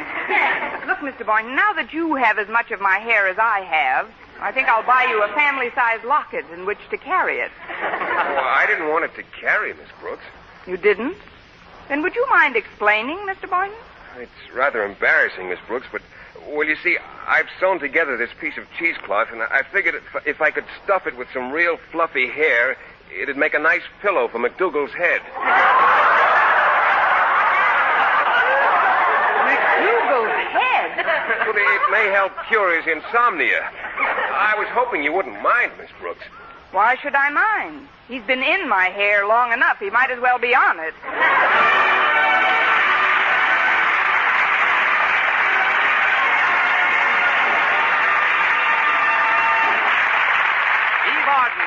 Look, Mr. Boynton, now that you have as much of my hair as I have, I think I'll buy you a family-sized locket in which to carry it. Oh, I didn't want it to carry, Miss Brooks. You didn't? Then would you mind explaining, Mr. Boynton? It's rather embarrassing, Miss Brooks, but, well, you see, I've sewn together this piece of cheesecloth, and I figured if I could stuff it with some real fluffy hair, it'd make a nice pillow for McDougal's head. McDougal's head? Well, it may help cure his insomnia. I was hoping you wouldn't mind, Miss Brooks. Why should I mind? He's been in my hair long enough. He might as well be on it.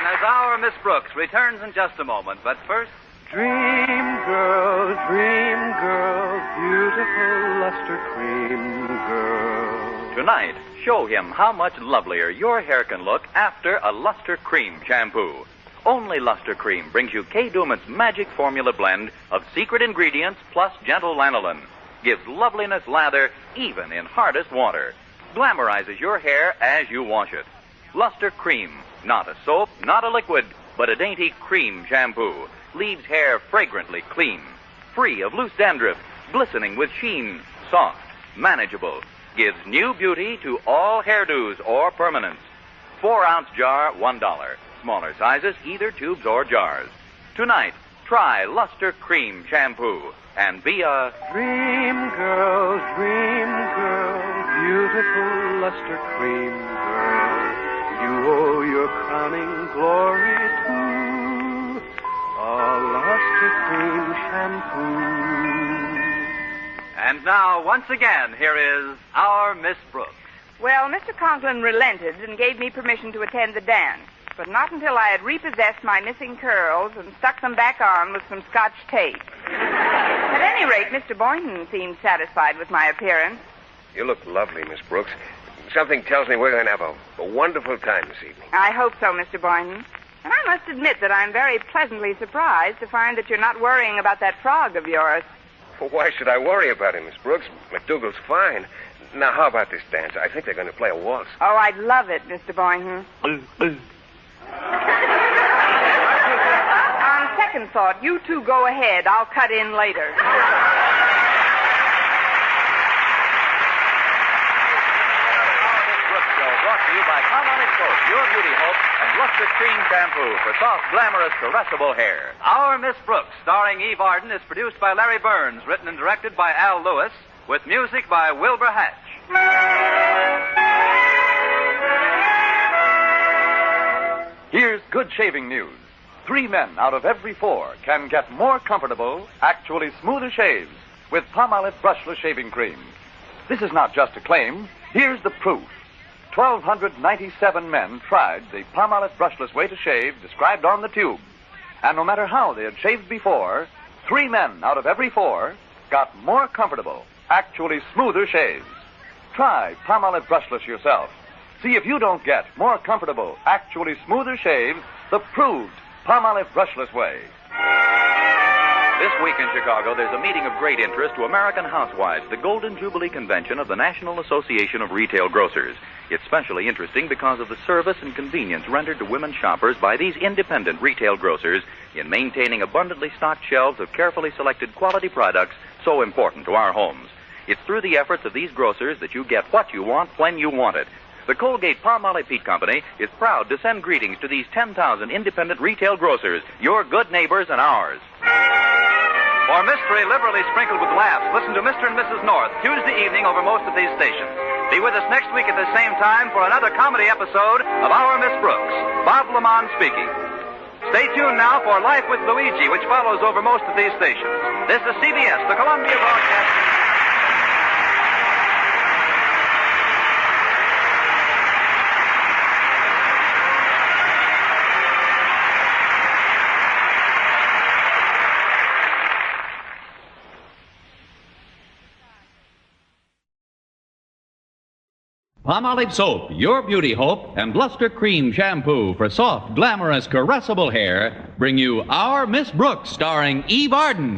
As our Miss Brooks returns in just a moment, but first... Dream girl, beautiful luster cream girl. Tonight, show him how much lovelier your hair can look after a luster cream shampoo. Only Luster Cream brings you Kay Dumit's magic formula blend of secret ingredients plus gentle lanolin. Gives loveliness lather even in hardest water. Glamorizes your hair as you wash it. Luster Cream, not a soap, not a liquid, but a dainty cream shampoo. Leaves hair fragrantly clean, free of loose dandruff, glistening with sheen, soft, manageable. Gives new beauty to all hairdos or permanents. 4-ounce jar, $1. Smaller sizes, either tubes or jars. Tonight, try Luster Cream Shampoo and be a Dream girl, beautiful luster cream girl. You owe your crowning glory to a luster cream shampoo. And now, once again, here is our Miss Brooks. Well, Mr. Conklin relented and gave me permission to attend the dance, but not until I had repossessed my missing curls and stuck them back on with some Scotch tape. At any rate, Mr. Boynton seemed satisfied with my appearance. You look lovely, Miss Brooks. Something tells me we're going to have a wonderful time this evening. I hope so, Mr. Boynton. And I must admit that I'm very pleasantly surprised to find that you're not worrying about that frog of yours. Well, why should I worry about him, Miss Brooks? McDougal's fine. Now, how about this dance? I think they're going to play a waltz. Oh, I'd love it, Mr. Boynton. On second thought, you two go ahead. I'll cut in later. Brought to you by Palmolive Soap, Your Beauty Hope, and Luster Cream Shampoo for soft, glamorous, caressable hair. Our Miss Brooks, starring Eve Arden, is produced by Larry Burns, written and directed by Al Lewis, with music by Wilbur Hatch. Here's good shaving news. 3 men out of every 4 can get more comfortable, actually smoother shaves with Palmolive Brushless Shaving Cream. This is not just a claim. Here's the proof. 1,297 men tried the Palmolive Brushless way to shave described on the tube. And no matter how they had shaved before, 3 men out of every 4 got more comfortable, actually smoother shaves. Try Palmolive Brushless yourself. See if you don't get more comfortable, actually smoother shaves the proved Palmolive Brushless way. This week in Chicago, there's a meeting of great interest to American housewives, the Golden Jubilee Convention of the National Association of Retail Grocers. It's especially interesting because of the service and convenience rendered to women shoppers by these independent retail grocers in maintaining abundantly stocked shelves of carefully selected quality products so important to our homes. It's through the efforts of these grocers that you get what you want when you want it. The Colgate-Palmolive Peat Company is proud to send greetings to these 10,000 independent retail grocers, your good neighbors and ours. For mystery liberally sprinkled with laughs, listen to Mr. and Mrs. North Tuesday evening over most of these stations. Be with us next week at the same time for another comedy episode of Our Miss Brooks. Bob Lamont speaking. Stay tuned now for Life with Luigi, which follows over most of these stations. This is CBS, the Columbia Broadcasting. Palmolive Soap, Your Beauty Hope, and Luster Cream Shampoo for soft, glamorous, caressable hair bring you Our Miss Brooks, starring Eve Arden.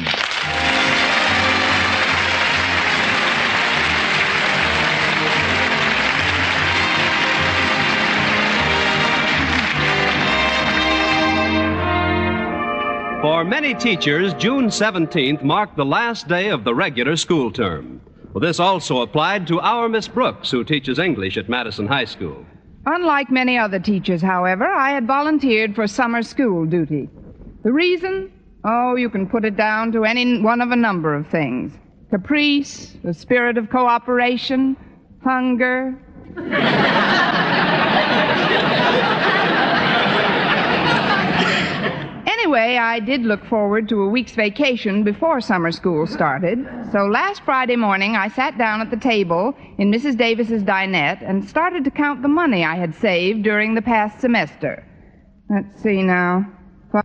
For many teachers, June 17th marked the last day of the regular school term. Well, this also applied to our Miss Brooks, who teaches English at Madison High School. Unlike many other teachers, however, I had volunteered for summer school duty. The reason? Oh, you can put it down to any one of a number of things. Caprice, the spirit of cooperation, hunger. Anyway, I did look forward to a week's vacation before summer school started. So last Friday morning, I sat down at the table in Mrs. Davis's dinette and started to count the money I had saved during the past semester. Let's see now.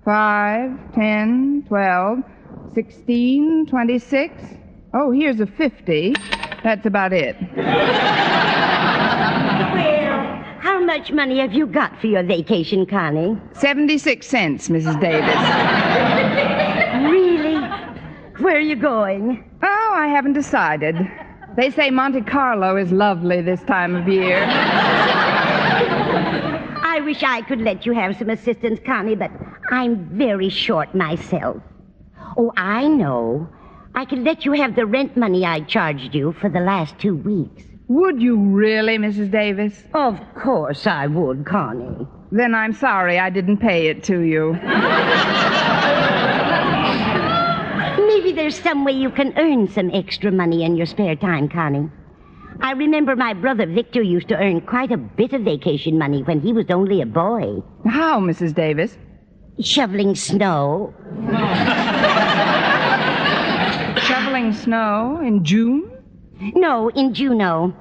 5, 10, 12, 16, 26. Oh, here's a 50. That's about it. Well, how much money have you got for your vacation, Connie? 76 cents, Mrs. Davis. Really? Where are you going? Oh, I haven't decided. They say Monte Carlo is lovely this time of year. I wish I could let you have some assistance, Connie, but I'm very short myself. Oh, I know. I could let you have the rent money I charged you for the last 2 weeks. Would you really, Mrs. Davis? Of course I would, Connie. Then I'm sorry I didn't pay it to you. Maybe there's some way you can earn some extra money in your spare time, Connie. I remember my brother Victor used to earn quite a bit of vacation money when he was only a boy. How, Mrs. Davis? Shoveling snow. Shoveling snow in June? No, in Juneau.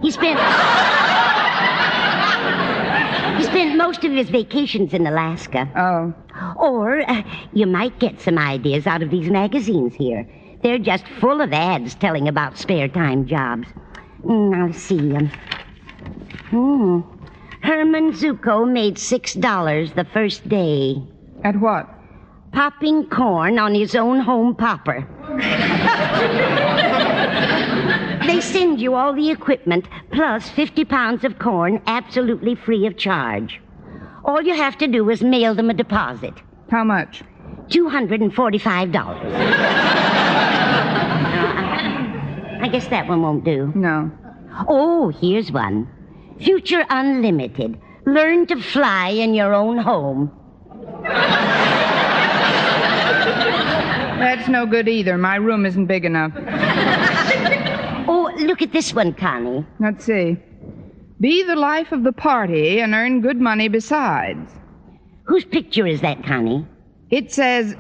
He spent most of his vacations in Alaska. Oh. Or you might get some ideas out of these magazines here. They're just full of ads telling about spare time jobs. I'll see. Herman Zuko made $6 the first day. At what? Popping corn on his own home popper. They send you all the equipment plus 50 pounds of corn absolutely free of charge. All you have to do is mail them a deposit. How much? $245. I guess that one won't do. No. Oh, here's one. Future Unlimited. Learn to fly in your own home. That's no good either. My room isn't big enough. Oh, look at this one, Connie. Let's see. Be the life of the party and earn good money besides. Whose picture is that, Connie? It says,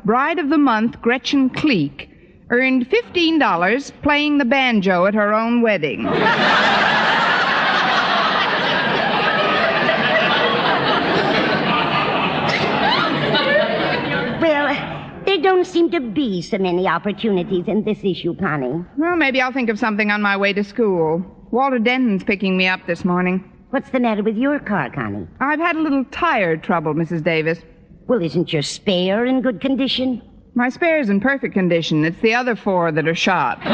Bride of the Month, Gretchen Cleek, earned $15 playing the banjo at her own wedding. Well, there don't seem to be so many opportunities in this issue, Connie. Well, maybe I'll think of something on my way to school. Walter Denton's picking me up this morning. What's the matter with your car, Connie? I've had a little tire trouble, Mrs. Davis. Well, isn't your spare in good condition? My spare's in perfect condition. It's the other 4 that are shot. How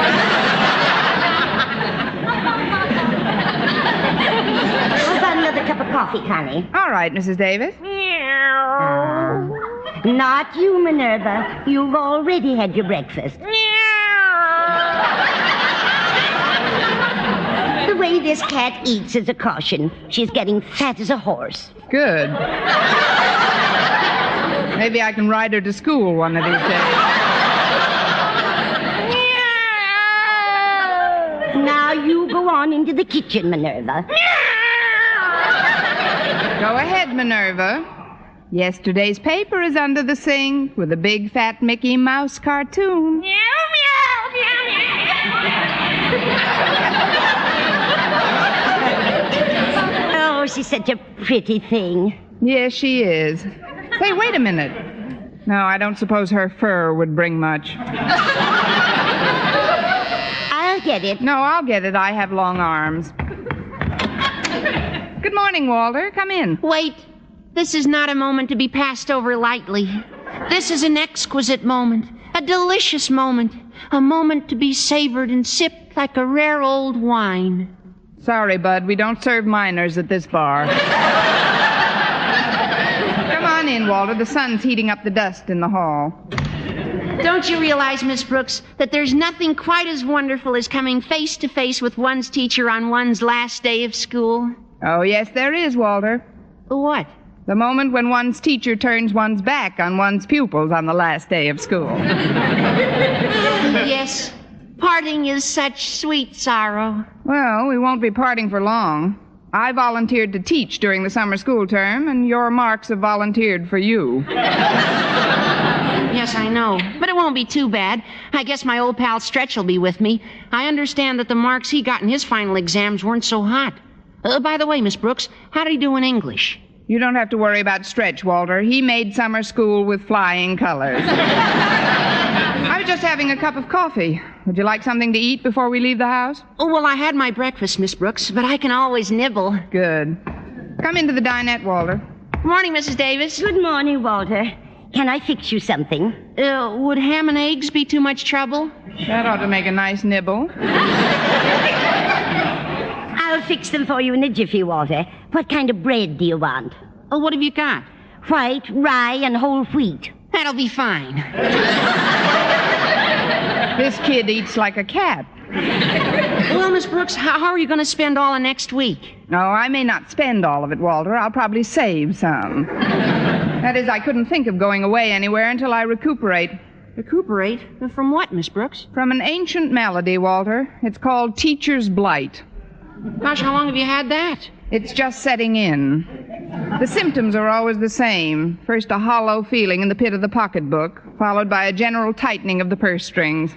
about another cup of coffee, Connie? All right, Mrs. Davis. Not you, Minerva. You've already had your breakfast. The way this cat eats is a caution. She's getting fat as a horse. Good. Maybe I can ride her to school one of these days. Now you go on into the kitchen, Minerva. Go ahead, Minerva. Yesterday's paper is under the sink with a big fat Mickey Mouse cartoon. Oh, she's such a pretty thing. Yes, she is. Say, wait a minute. No, I don't suppose her fur would bring much. I'll get it. No, I'll get it. I have long arms. Good morning, Walter. Come in. Wait. This is not a moment to be passed over lightly. This is an exquisite moment, a delicious moment, a moment to be savored and sipped like a rare old wine. Sorry, Bud, we don't serve minors at this bar. Come on in, Walter. The sun's heating up the dust in the hall. Don't you realize, Miss Brooks, that there's nothing quite as wonderful as coming face to face with one's teacher on one's last day of school? Oh, yes, there is, Walter. What? The moment when one's teacher turns one's back on one's pupils on the last day of school. Yes, parting is such sweet sorrow. Well, we won't be parting for long. I volunteered to teach during the summer school term, and your Marks have volunteered for you. Yes, I know. But it won't be too bad. I guess my old pal Stretch will be with me. I understand that the marks he got in his final exams weren't so hot. By the way, Miss Brooks, how did he do in English? You don't have to worry about Stretch, Walter. He made summer school with flying colors. I was just having a cup of coffee. Would you like something to eat before we leave the house? Oh, well, I had my breakfast, Miss Brooks, but I can always nibble. Good. Come into the dinette, Walter. Good morning, Mrs. Davis. Good morning, Walter. Can I fix you something? Would ham and eggs be too much trouble? That ought to make a nice nibble. I'll fix them for you in a jiffy, Walter. What kind of bread do you want? Oh, what have you got? White, rye, and whole wheat. That'll be fine. This kid eats like a cat. Well, Miss Brooks, how are you going to spend all of next week? No, I may not spend all of it, Walter. I'll probably save some. That is, I couldn't think of going away anywhere until I recuperate. Recuperate? From what, Miss Brooks? From an ancient malady, Walter. It's called teacher's blight. Gosh, how long have you had that? It's just setting in. The symptoms are always the same. First, a hollow feeling in the pit of the pocketbook, followed by a general tightening of the purse strings.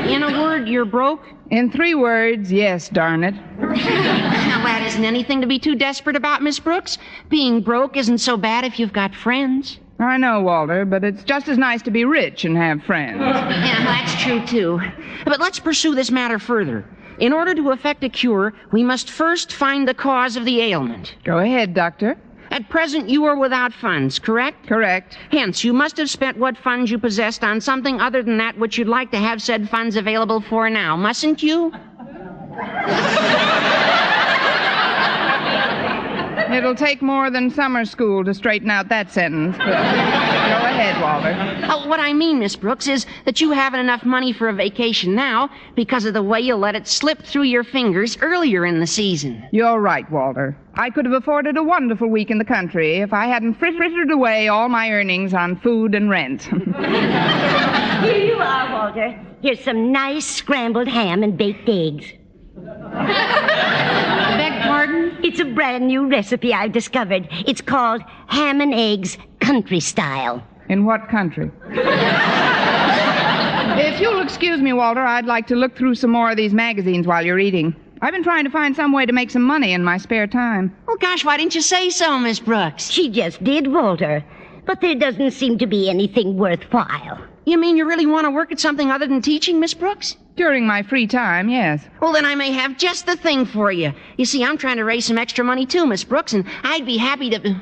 In a word, you're broke? In 3 words, yes, darn it. Now, that isn't anything to be too desperate about, Miss Brooks. Being broke isn't so bad if you've got friends. I know, Walter, but it's just as nice to be rich and have friends. Yeah, that's true, too. But let's pursue this matter further. In order to effect a cure, we must first find the cause of the ailment. Go ahead, Doctor. At present, you are without funds, correct? Correct. Hence, you must have spent what funds you possessed on something other than that which you'd like to have said funds available for now, mustn't you? It'll take more than summer school to straighten out that sentence. But go ahead, Walter. What I mean, Miss Brooks, is that you haven't enough money for a vacation now because of the way you let it slip through your fingers earlier in the season. You're right, Walter. I could have afforded a wonderful week in the country if I hadn't frittered away all my earnings on food and rent. Here you are, Walter. Here's some nice scrambled ham and baked eggs. Beg pardon? It's a brand new recipe I've discovered. It's called ham and eggs country style. In what country? If you'll excuse me, Walter, I'd like to look through some more of these magazines while you're eating. I've been trying to find some way to make some money in my spare time. Oh, gosh, why didn't you say so, Miss Brooks? She just did, Walter. But there doesn't seem to be anything worthwhile. You mean you really want to work at something other than teaching, Miss Brooks? During my free time, yes. Well, then I may have just the thing for you. You see, I'm trying to raise some extra money, too, Miss Brooks, and I'd be happy to...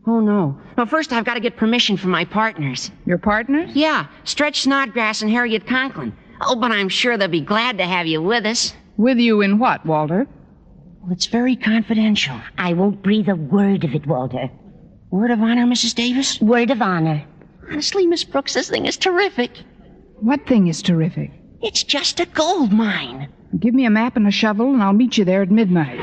Oh, no. No, first I've got to get permission from my partners. Your partners? Yeah, Stretch Snodgrass and Harriet Conklin. Oh, but I'm sure they'll be glad to have you with us. With you in what, Walter? Well, it's very confidential. I won't breathe a word of it, Walter. Word of honor, Mrs. Davis? Word of honor. Honestly, Miss Brooks, this thing is terrific. What thing is terrific? It's just a gold mine. Give me a map and a shovel, and I'll meet you there at midnight.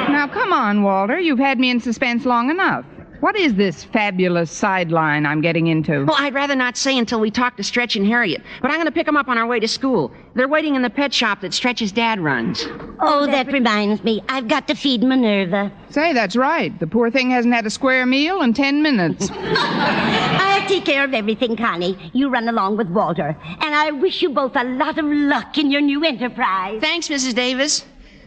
Now, come on, Walter. You've had me in suspense long enough. What is this fabulous sideline I'm getting into? Well, I'd rather not say until we talk to Stretch and Harriet, but I'm going to pick them up on our way to school. They're waiting in the pet shop that Stretch's dad runs. Oh, that reminds me. I've got to feed Minerva. Say, that's right. The poor thing hasn't had a square meal in 10 minutes. I'll take care of everything, Connie. You run along with Walter. And I wish you both a lot of luck in your new enterprise. Thanks, Mrs. Davis.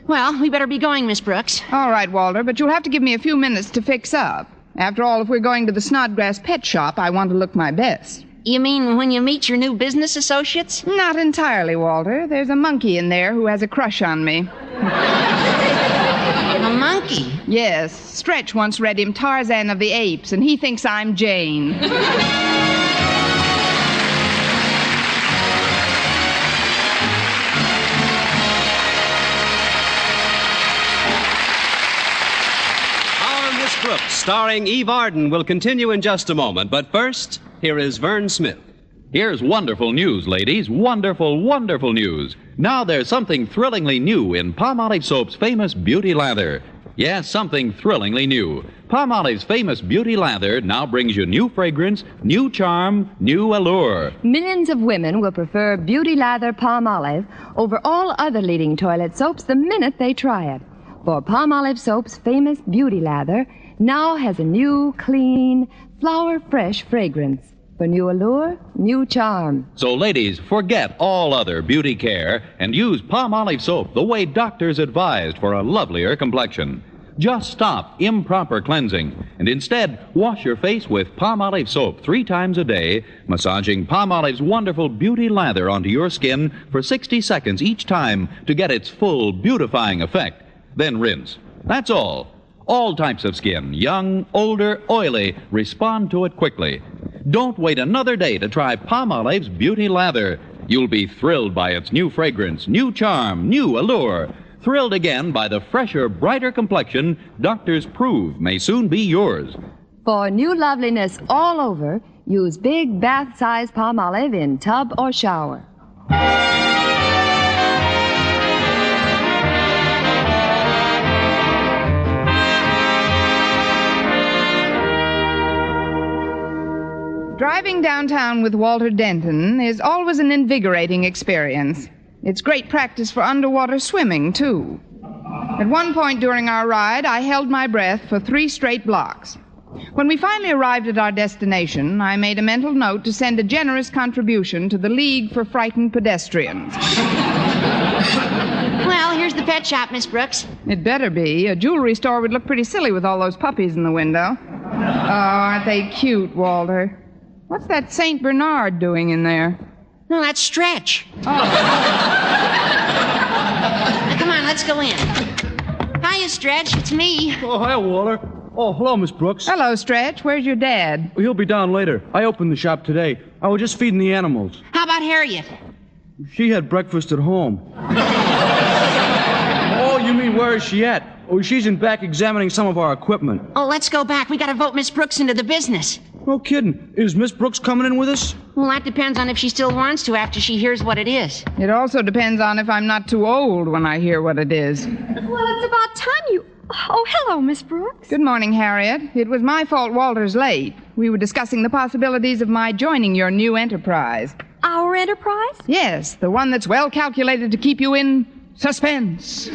Well, we better be going, Miss Brooks. All right, Walter, but you'll have to give me a few minutes to fix up. After all, if we're going to the Snodgrass pet shop, I want to look my best. You mean when you meet your new business associates? Not entirely, Walter. There's a monkey in there who has a crush on me. A monkey? Yes. Stretch once read him Tarzan of the Apes, and he thinks I'm Jane. Brooks, starring Eve Arden, will continue in just a moment. But first, here is Vern Smith. Here's wonderful news, ladies. Wonderful, wonderful news. Now there's something thrillingly new in Palmolive Soap's famous Beauty Lather. Yes, something thrillingly new. Palmolive's famous Beauty Lather now brings you new fragrance, new charm, new allure. Millions of women will prefer Beauty Lather Palmolive over all other leading toilet soaps the minute they try it. For Palmolive Soap's famous Beauty Lather now has a new, clean, flower-fresh fragrance. For new allure, new charm. So, ladies, forget all other beauty care and use Palmolive soap the way doctors advised for a lovelier complexion. Just stop improper cleansing and instead wash your face with Palmolive soap 3 times a day, massaging Palmolive's wonderful beauty lather onto your skin for 60 seconds each time to get its full beautifying effect. Then rinse. That's all. All types of skin, young, older, oily, respond to it quickly. Don't wait another day to try Palmolive's Beauty Lather. You'll be thrilled by its new fragrance, new charm, new allure. Thrilled again by the fresher, brighter complexion doctors prove may soon be yours. For new loveliness all over, use big bath-size Palmolive in tub or shower. Driving downtown with Walter Denton is always an invigorating experience. It's great practice for underwater swimming, too. At one point during our ride, I held my breath for 3 straight blocks. When we finally arrived at our destination, I made a mental note to send a generous contribution to the League for Frightened Pedestrians. Well, here's the pet shop, Miss Brooks. It better be. A jewelry store would look pretty silly with all those puppies in the window. Oh, aren't they cute, Walter? What's that St. Bernard doing in there? No, that's Stretch. Oh. Now, come on, let's go in. Hiya, Stretch. It's me. Oh, hi, Walter. Oh, hello, Miss Brooks. Hello, Stretch. Where's your dad? He'll be down later. I opened the shop today. I was just feeding the animals. How about Harriet? She had breakfast at home. Oh, you mean where is she at? Oh, she's in back examining some of our equipment. Oh, let's go back. We gotta vote Miss Brooks into the business. No kidding. Is Miss Brooks coming in with us? Well, that depends on if she still wants to after she hears what it is. It also depends on if I'm not too old when I hear what it is. Well, it's about time you... Oh, hello, Miss Brooks. Good morning, Harriet. It was my fault Walter's late. We were discussing the possibilities of my joining your new enterprise. Our enterprise? Yes, the one that's well calculated to keep you in suspense.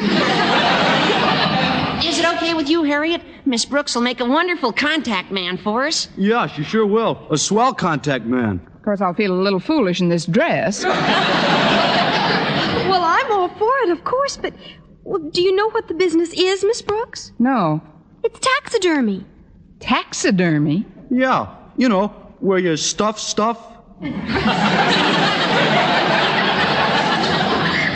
Is it okay with you, Harriet? Miss Brooks will make a wonderful contact man for us. Yeah, she sure will. A swell contact man. Of course, I'll feel a little foolish in this dress. Well, I'm all for it, of course, but do you know what the business is, Miss Brooks? No. It's taxidermy. Taxidermy? Yeah, you know, where you stuff stuff.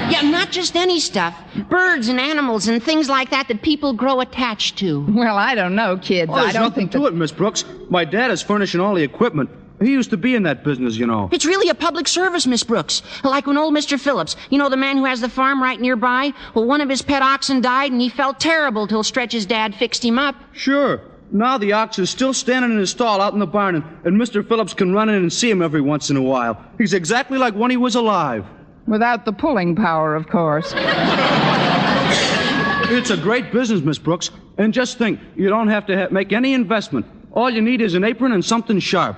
Yeah, not just any stuff. Birds and animals and things like that people grow attached to. Well, I don't know, kids. Oh, there's I don't nothing think to it, Miss Brooks. My dad is furnishing all the equipment. He used to be in that business, you know. It's really a public service, Miss Brooks. Like when old Mr. Phillips, you know the man who has the farm right nearby? Well, one of his pet oxen died and he felt terrible till Stretch's dad fixed him up. Sure. Now the ox is still standing in his stall out in the barn, and Mr. Phillips can run in and see him every once in a while. He's exactly like when he was alive. Without the pulling power, of course. It's a great business, Miss Brooks. And just think, you don't have to make any investment. All you need is an apron and something sharp.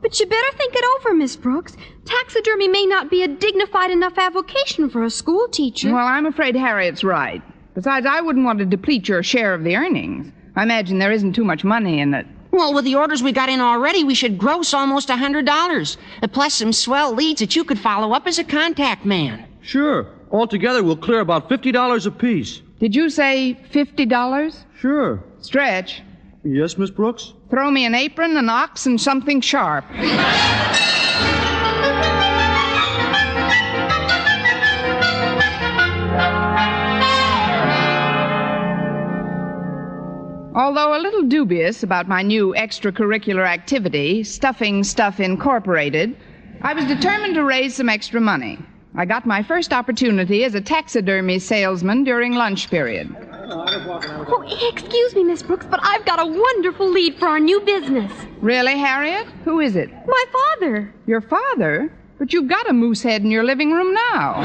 But you better think it over, Miss Brooks. Taxidermy may not be a dignified enough avocation for a school teacher. Well, I'm afraid Harriet's right. Besides, I wouldn't want to deplete your share of the earnings. I imagine there isn't too much money in it. Well, with the orders we got in already, we should gross almost $100. Plus some swell leads that you could follow up as a contact man. Sure. Altogether, we'll clear about $50 apiece. Did you say $50? Sure. Stretch. Yes, Miss Brooks? Throw me an apron, an ox, and something sharp. Although a little dubious about my new extracurricular activity, Stuffing Stuff Incorporated, I was determined to raise some extra money. I got my first opportunity as a taxidermy salesman during lunch period. Oh, excuse me, Miss Brooks, but I've got a wonderful lead for our new business. Really, Harriet? Who is it? My father. Your father? But you've got a moose head in your living room now.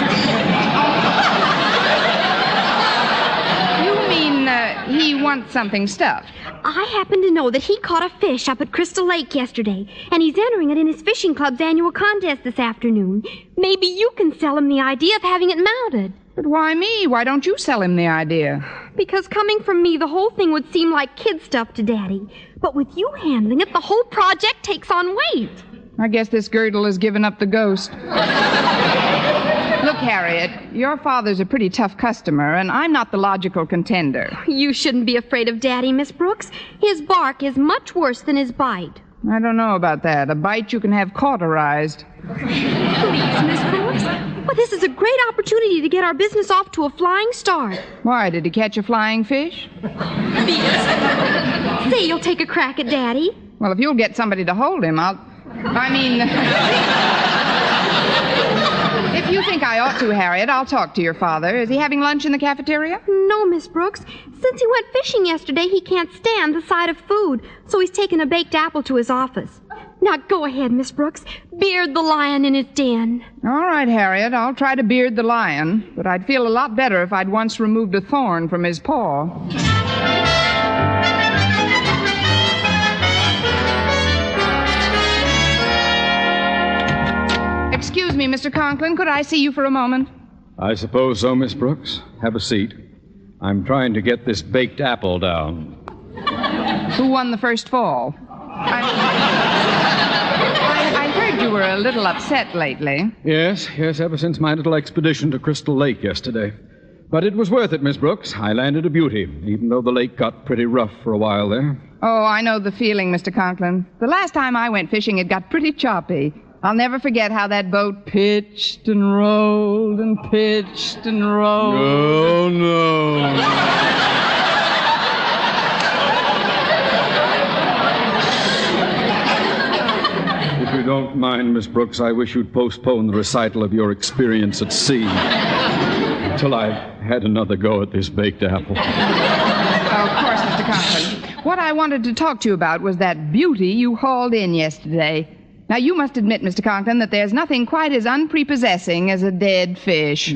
You mean he wants something stuffed? I happen to know that he caught a fish up at Crystal Lake yesterday, and he's entering it in his fishing club's annual contest this afternoon. Maybe you can sell him the idea of having it mounted. But why me? Why don't you sell him the idea? Because coming from me, the whole thing would seem like kid stuff to Daddy. But with you handling it, the whole project takes on weight. I guess this girdle has given up the ghost. Look, Harriet, your father's a pretty tough customer, and I'm not the logical contender. You shouldn't be afraid of Daddy, Miss Brooks. His bark is much worse than his bite. I don't know about that. A bite you can have cauterized. Please, Miss Brooks. Well, this is a great opportunity to get our business off to a flying start. Why, did he catch a flying fish? Say you'll take a crack at Daddy. Well, if you'll get somebody to hold him, If you think I ought to, Harriet, I'll talk to your father. Is he having lunch in the cafeteria? No, Miss Brooks. Since he went fishing yesterday, he can't stand the sight of food, so he's taken a baked apple to his office. Now go ahead, Miss Brooks. Beard the lion in his den. All right, Harriet, I'll try to beard the lion, but I'd feel a lot better if I'd once removed a thorn from his paw. Excuse me, Mr. Conklin, could I see you for a moment? I suppose so, Miss Brooks. Have a seat. I'm trying to get this baked apple down. Who won the first fall? I heard you were a little upset lately. Yes, ever since my little expedition to Crystal Lake yesterday. But it was worth it, Miss Brooks. I landed a beauty, even though the lake got pretty rough for a while there. Oh, I know the feeling, Mr. Conklin. The last time I went fishing, it got pretty choppy. I'll never forget how that boat pitched and rolled and pitched and rolled. Oh, no. If you don't mind, Miss Brooks, I wish you'd postpone the recital of your experience at sea until I've had another go at this baked apple. Oh, of course, Mr. Conklin. What I wanted to talk to you about was that beauty you hauled in yesterday. Now, you must admit, Mr. Conklin, that there's nothing quite as unprepossessing as a dead fish.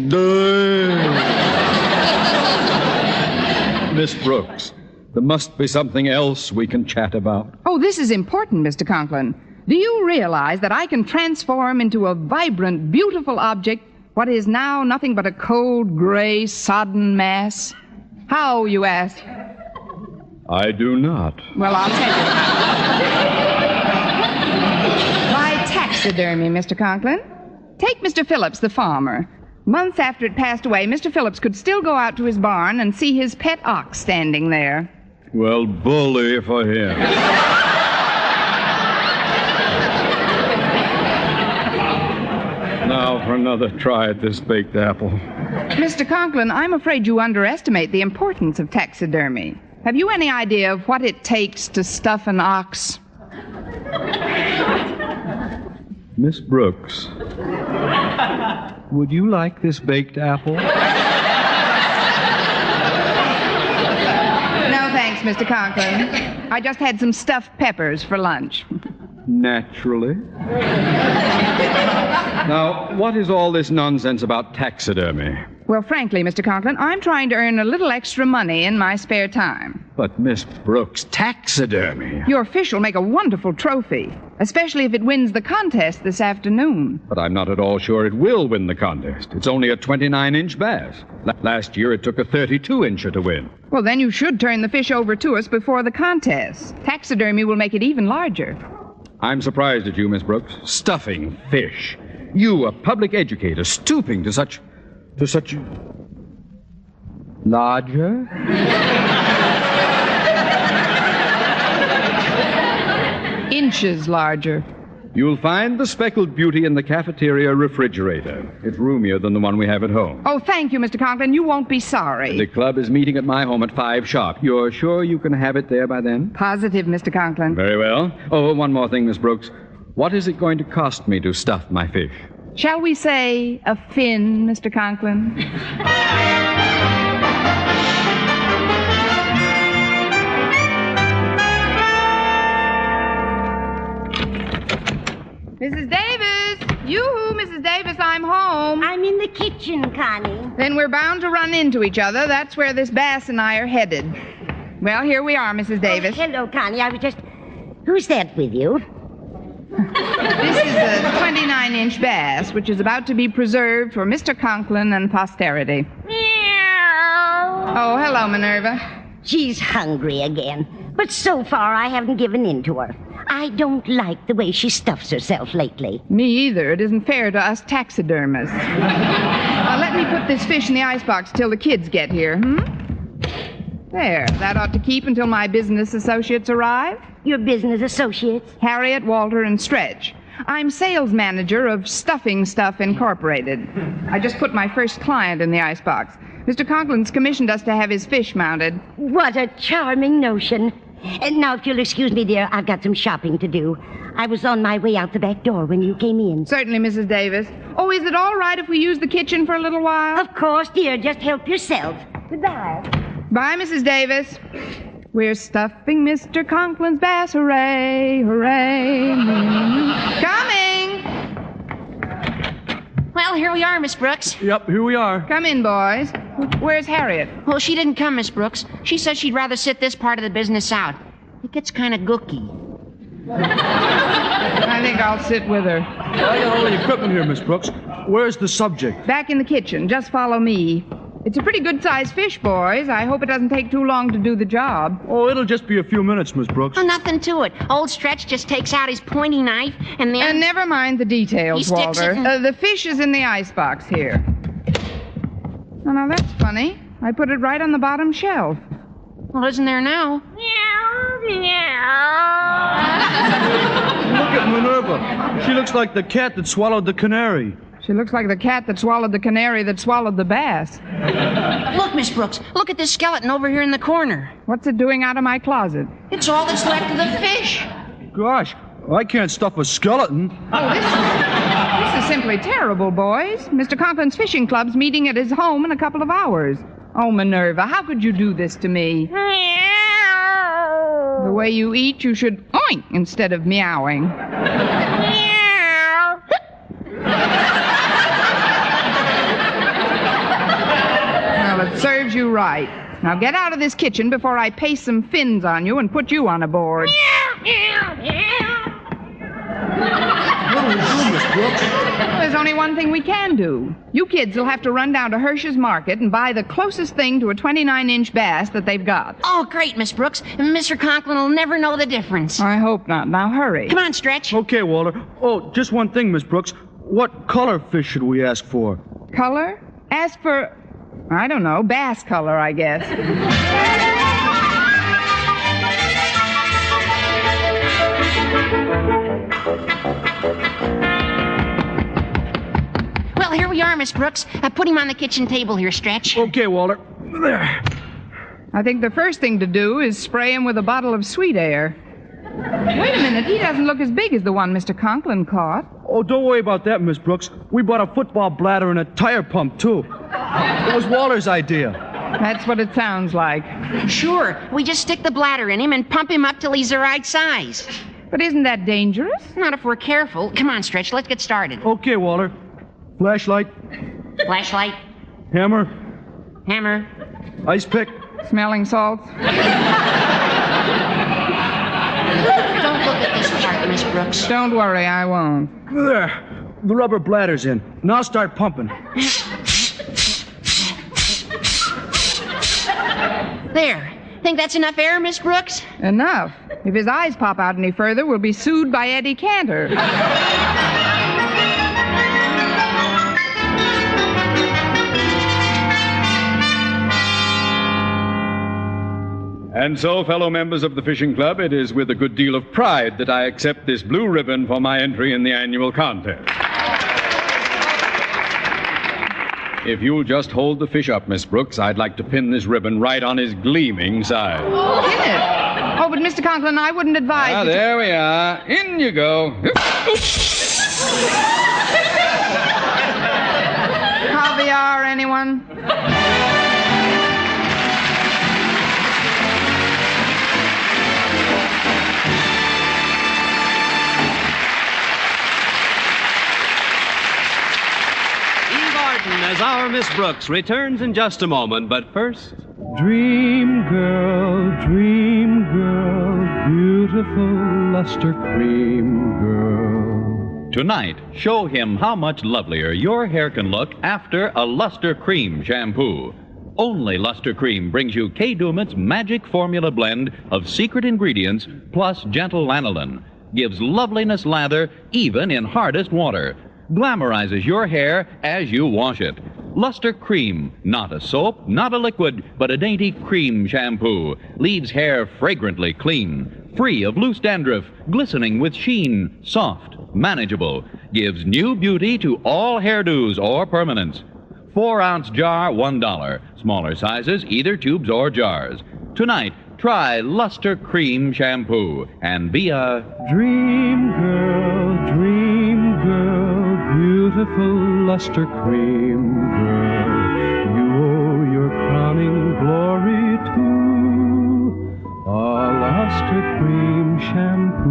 Miss Brooks, there must be something else we can chat about. Oh, this is important, Mr. Conklin. Do you realize that I can transform into a vibrant, beautiful object what is now nothing but a cold, gray, sodden mass? How, you ask? I do not. Well, I'll tell you. By taxidermy, Mr. Conklin. Take Mr. Phillips, the farmer. Months after it passed away, Mr. Phillips could still go out to his barn and see his pet ox standing there. Well, bully if I hear. Now for another try at this baked apple. Mr. Conklin, I'm afraid you underestimate the importance of taxidermy. Have you any idea of what it takes to stuff an ox? Miss Brooks, would you like this baked apple? No, thanks, Mr. Conklin. I just had some stuffed peppers for lunch. Naturally. Now, what is all this nonsense about taxidermy? Well, frankly, Mr. Conklin, I'm trying to earn a little extra money in my spare time. But, Miss Brooks, taxidermy. Your fish will make a wonderful trophy, especially if it wins the contest this afternoon. But I'm not at all sure it will win the contest. It's only a 29-inch bass. Last year it took a 32-incher to win. Well, then you should turn the fish over to us before the contest. Taxidermy will make it even larger. I'm surprised at you, Miss Brooks. Stuffing fish. You, a public educator, stooping to such... larger? Inches larger. You'll find the speckled beauty in the cafeteria refrigerator. It's roomier than the one we have at home. Oh, thank you, Mr. Conklin. You won't be sorry. The club is meeting at my home at 5 sharp. You're sure you can have it there by then? Positive, Mr. Conklin. Very well. Oh, one more thing, Miss Brooks. What is it going to cost me to stuff my fish? Shall we say a fin, Mr. Conklin? Mrs. Davis! Yoo-hoo, Mrs. Davis, I'm home. I'm in the kitchen, Connie. Then we're bound to run into each other. That's where this bass and I are headed. Well, here we are, Mrs. Davis. Oh, hello, Connie. I was just... Who's that with you? This is a 29-inch bass, which is about to be preserved for Mr. Conklin and posterity. Meow. Oh, hello, Minerva. She's hungry again. But so far, I haven't given in to her. I don't like the way she stuffs herself lately. Me either. It isn't fair to us taxidermists. Let me put this fish in the icebox till the kids get here, There, that ought to keep until my business associates arrive. Your business associates? Harriet, Walter, and Stretch. I'm sales manager of Stuffing Stuff Incorporated. I just put my first client in the icebox. Mr. Conklin's commissioned us to have his fish mounted. What a charming notion. And now, if you'll excuse me, dear, I've got some shopping to do. I was on my way out the back door when you came in. Certainly, Mrs. Davis. Oh, is it all right if we use the kitchen for a little while? Of course, dear. Just help yourself. Goodbye. Bye, Mrs. Davis. We're stuffing Mr. Conklin's bass. Hooray, hooray. Coming! Well, here we are, Miss Brooks. Yep, here we are. Come in, boys. Where's Harriet? Well, she didn't come, Miss Brooks. She says she'd rather sit this part of the business out. It gets kind of gooky. I think I'll sit with her. I got all the equipment here, Miss Brooks. Where's the subject? Back in the kitchen. Just follow me. It's a pretty good-sized fish, boys. I hope it doesn't take too long to do the job. Oh, it'll just be a few minutes, Miss Brooks. Oh, nothing to it. Old Stretch just takes out his pointy knife and then... And never mind the details, He sticks Walter. it in- The fish is in the icebox here. Oh, now that's funny. I put it right on the bottom shelf. Well, isn't there now? Look at Minerva. She looks like the cat that swallowed the canary. She looks like the cat that swallowed the canary that swallowed the bass. Look, Miss Brooks. Look at this skeleton over here in the corner. What's it doing out of my closet? It's all that's left of the fish. Gosh, I can't stuff a skeleton. Oh, this is simply terrible, boys. Mr. Conklin's fishing club's meeting at his home in a couple of hours. Oh, Minerva, how could you do this to me? The way you eat, you should oink instead of meowing. Well, it serves you right. Now get out of this kitchen before I paste some fins on you and put you on a board. There's only one thing we can do. You kids will have to run down to Hirsch's Market and buy the closest thing to a 29-inch bass that they've got. Oh, great, Miss Brooks. Mr. Conklin will never know the difference. I hope not. Now hurry. Come on, Stretch. Okay, Walter. Oh, just one thing, Miss Brooks. What color fish should we ask for? Color? Ask for, I don't know, bass color, I guess. Well, here we are, Miss Brooks. Put him on the kitchen table here, Stretch. Okay, Walter. There. I think the first thing to do is spray him with a bottle of sweet air. Wait a minute, he doesn't look as big as the one Mr. Conklin caught. Oh, don't worry about that, Miss Brooks. We bought a football bladder and a tire pump, too. It was Walter's idea. That's what it sounds like. Sure. We just stick the bladder in him and pump him up till he's the right size. But isn't that dangerous? Not if we're careful. Come on, Stretch. Let's get started. Okay, Walter. Flashlight. Flashlight. Hammer. Hammer. Ice pick. Smelling salts. Don't look at this part, Miss Brooks. Don't worry, I won't. There. The rubber bladder's in. Now start pumping. There. Think that's enough air, Miss Brooks? Enough. If his eyes pop out any further, we'll be sued by Eddie Cantor. And so, fellow members of the Fishing Club, it is with a good deal of pride that I accept this blue ribbon for my entry in the annual contest. If you'll just hold the fish up, Miss Brooks, I'd like to pin this ribbon right on his gleaming side. Pin it? Oh, but Mr. Conklin, I wouldn't advise... Ah, there we are. In you go. Caviar, anyone? As our Miss Brooks returns in just a moment, but first... Dream girl, beautiful luster cream girl. Tonight, show him how much lovelier your hair can look after a Luster Cream shampoo. Only Luster Cream brings you K. Dumit's magic formula blend of secret ingredients plus gentle lanolin. gives loveliness lather even in hardest water, glamorizes your hair as you wash it. Luster Cream, not a soap, not a liquid, but a dainty cream shampoo, leaves hair fragrantly clean, free of loose dandruff, glistening with sheen, soft, manageable, gives new beauty to all hairdos or permanents. 4-ounce jar, $1. Smaller sizes, either tubes or jars. Tonight, try Luster Cream Shampoo and be a Dream girl, beautiful luster cream girl. You owe your crowning glory to a luster cream shampoo.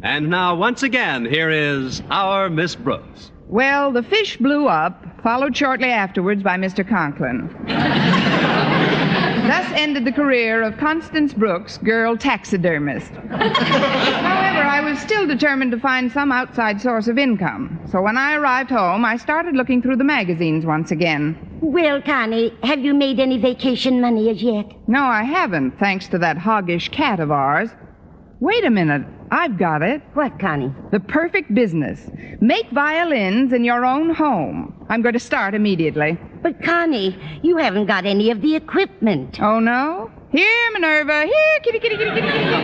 And now, once again, here is our Miss Brooks. Well, the fish blew up, followed shortly afterwards by Mr. Conklin. Thus ended the career of Constance Brooks, girl taxidermist. However, I was still determined to find some outside source of income. So when I arrived home, I started looking through the magazines once again. Well, Connie, have you made any vacation money as yet? No, I haven't, thanks to that hoggish cat of ours. Wait a minute. I've got it. What, Connie? The perfect business. Make violins in your own home. I'm going to start immediately. But, Connie, you haven't got any of the equipment. Oh, no? Here, Minerva. Here, kitty, kitty, kitty, kitty, kitty.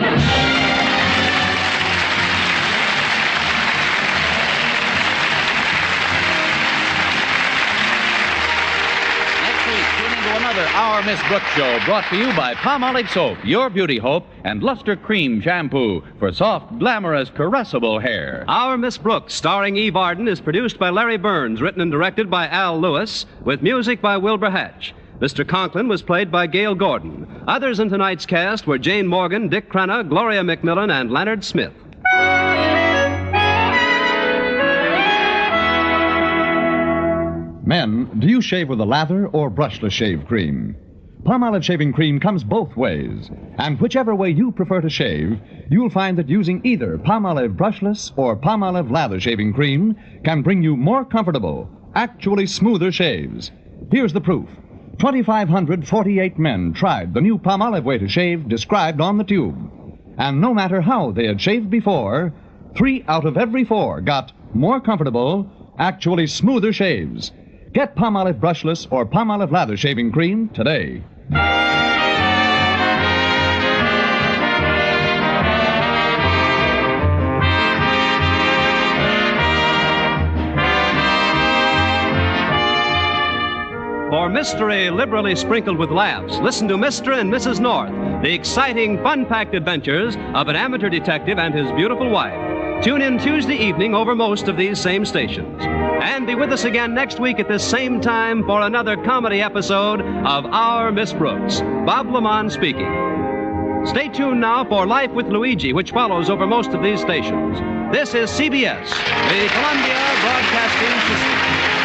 Another Our Miss Brooks show brought to you by Palmolive Soap, your beauty hope, and Luster Cream Shampoo for soft, glamorous, caressable hair. Our Miss Brooks, starring Eve Arden, is produced by Larry Burns, written and directed by Al Lewis, with music by Wilbur Hatch. Mr. Conklin was played by Gail Gordon. Others in tonight's cast were Jane Morgan, Dick Crenna, Gloria McMillan, and Leonard Smith. Men, do you shave with a lather or brushless shave cream? Palmolive shaving cream comes both ways, and whichever way you prefer to shave, you'll find that using either Palmolive brushless or Palmolive lather shaving cream can bring you more comfortable, actually smoother shaves. Here's the proof. 2,548 men tried the new Palmolive way to shave described on the tube. And no matter how they had shaved before, 3 out of every 4 got more comfortable, actually smoother shaves. Get Palmolive brushless or Palmolive lather shaving cream today. For mystery liberally sprinkled with laughs, listen to Mr. and Mrs. North, the exciting, fun-packed adventures of an amateur detective and his beautiful wife. Tune in Tuesday evening over most of these same stations. And be with us again next week at this same time for another comedy episode of Our Miss Brooks. Bob Lamont speaking. Stay tuned now for Life with Luigi, which follows over most of these stations. This is CBS, the Columbia Broadcasting System.